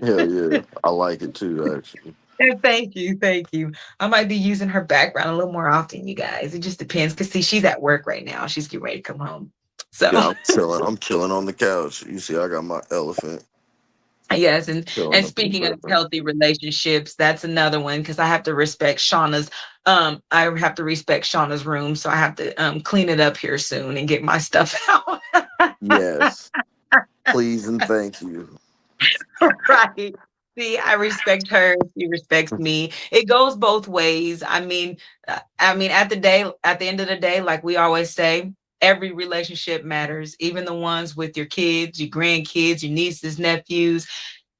Hell yeah, I like it too. Actually,
And thank you, thank you. I might be using her background a little more often, you guys. It just depends. Cause see, she's at work right now. She's getting ready to come home. So
yeah, I'm chilling. I'm chilling on the couch. You see, I got my elephant
yes,
chilling
and
up in
speaking
the
of
bedroom.
healthy relationships, that's another one because I have to respect Shauna's I have to respect Shauna's room. So I have to clean it up here soon and get my stuff out.
Yes, please and thank you.
Right. See, I respect her. She respects me. It goes both ways. At the end of the day, like we always say, every relationship matters, even the ones with your kids, your grandkids, your nieces, nephews.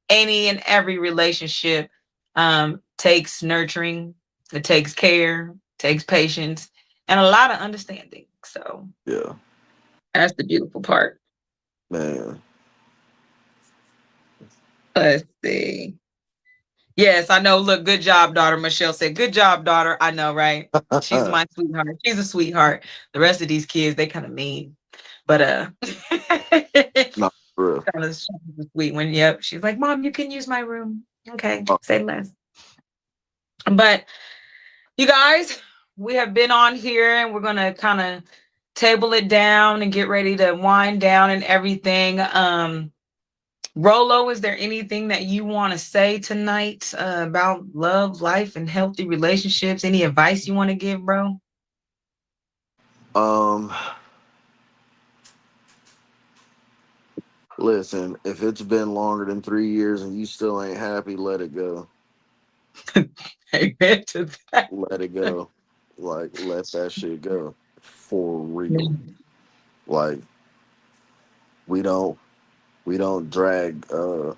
Any and every relationship takes nurturing, it takes care, takes patience, and a lot of understanding. So
Yeah,
that's the beautiful part.
man.
Let's see. Yes, I know. Look, good job, daughter. Michelle said, good job, daughter. I know, right? She's my sweetheart. She's a sweetheart. The rest of these kids, they kind of mean. But
Not for real.
Shauna's a sweet one. Yep. She's like, Mom, you can use my room. Okay,
Oh,
say less. But you guys, we have been on here and we're gonna kind of table it down and get ready to wind down and everything. Rolo, is there anything that you want to say tonight about love, life, and healthy relationships? Any advice you want to give, bro?
um, listen. If it's been longer than 3 years and you still ain't happy, let it go.
Amen to that.
Let it go. Like, let that shit go. For real. Like, we don't we don't drag uh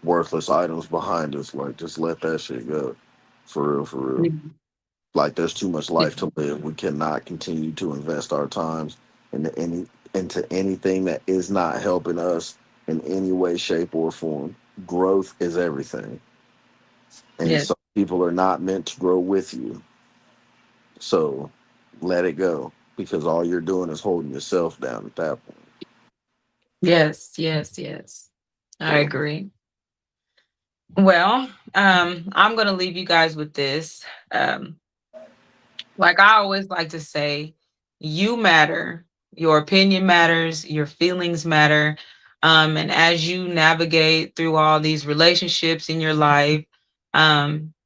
worthless items behind us. Like, just let that shit go. For real, for real. Like, there's too much life to live. We cannot continue to invest our times into anything that is not helping us in any way, shape, or form. Growth is everything. And
Yes,
some people are not meant to grow with you. So let it go. Because all you're doing is holding yourself down at that point.
yes, yes, yes. I
So
agree. Well, I'm gonna leave you guys with this. Um, like I always like to say, you matter. Your opinion matters. Your feelings matter. And as you navigate through all these relationships in your life,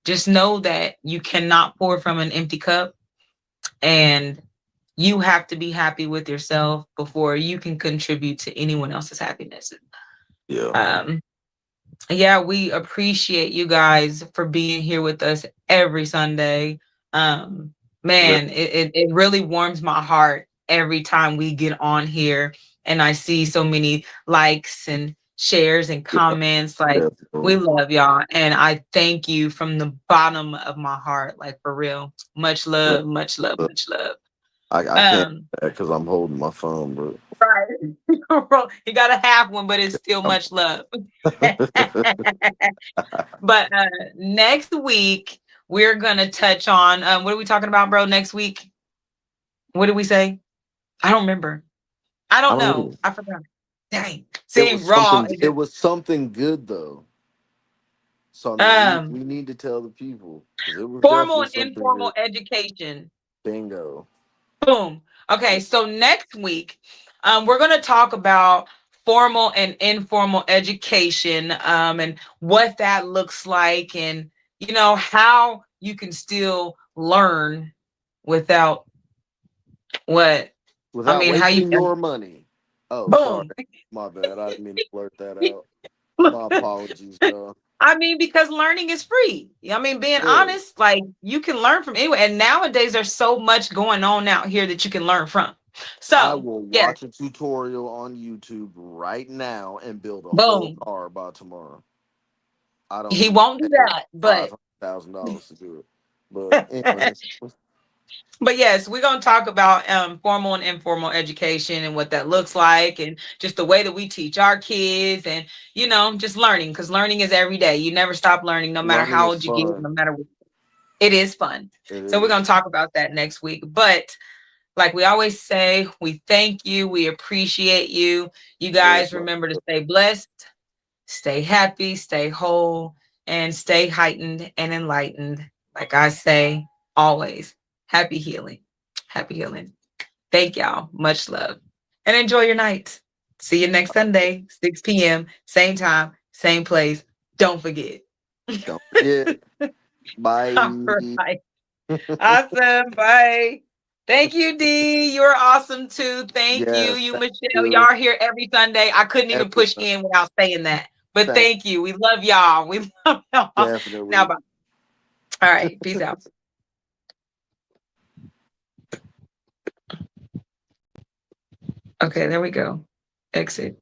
just know that you cannot pour from an empty cup, and you have to be happy with yourself before you can contribute to anyone else's happiness.
yeah.
Um, yeah, we appreciate you guys for being here with us every Sunday. Um,
Yeah.
man, it really warms my heart every time we get on here and I see so many likes and shares and
Yeah.
comments. Like, we
Definitely.
love y'all. And I thank you from the bottom of my heart, like for real. Much love, much love, much love.
I can't
Um,
because I'm holding my phone,
right. You gotta have one, but it's still
but
much love. But next week we're gonna touch on what are we talking about, bro? Next week, what did we say? I don't remember. I
I
don't
don't
know.
know.
I forgot. Dang.
It
See,
was
raw.
something. It was something good though. So I mean,
Um,
we need to tell the people because it was
formal
definitely
and
something
informal
good.
education.
Bingo.
Boom. Okay, so next week, we're gonna talk about formal and informal education, and what that looks like, and how you can still learn without what
Without
how you
wasting
can
your money. Oh, sorry.
boom.
My bad. I didn't mean to blurt that out. My apologies, y'all.
Because learning is free. Being
Yeah.
honest, like you can learn from anywhere. And nowadays there's so much going on out here that you can learn from.
I
So
will
yes,
watch a tutorial on YouTube right now and build a whole
boom.
car by tomorrow. I don't
He
need to
won't do
pay
that, but
$500,000 to do it. But anyway,
but yes, we're gonna talk about formal and informal education and what that looks like, and just the way that we teach our kids, and just learning, because learning is every day. You never stop learning, no matter
learning
how
is
old you get,
fun.
no matter what. It is fun.
It
So we're
is.
going to talk about that next week. But like we always say, we thank you. We appreciate you. You
Yes,
guys
my
remember to stay blessed, stay happy, stay whole, and stay heightened and enlightened. Like I say, always happy healing. Happy healing. Thank y'all. Much love. And enjoy your night. See you next Sunday, 6 p.m., same time, same place. Don't forget.
don't forget.
All
Bye.
right. Awesome. Bye. Thank you, D. You're awesome too. Thank you.
Yes,
You,
thank
Michelle. Y'all
you.
are here every Sunday. I couldn't even
Every
push
Sunday.
in without saying that. But
Thank
thank you. We love y'all. We love y'all. Now,
definitely.
bye. All right. Peace out. Okay, there we go. Exit.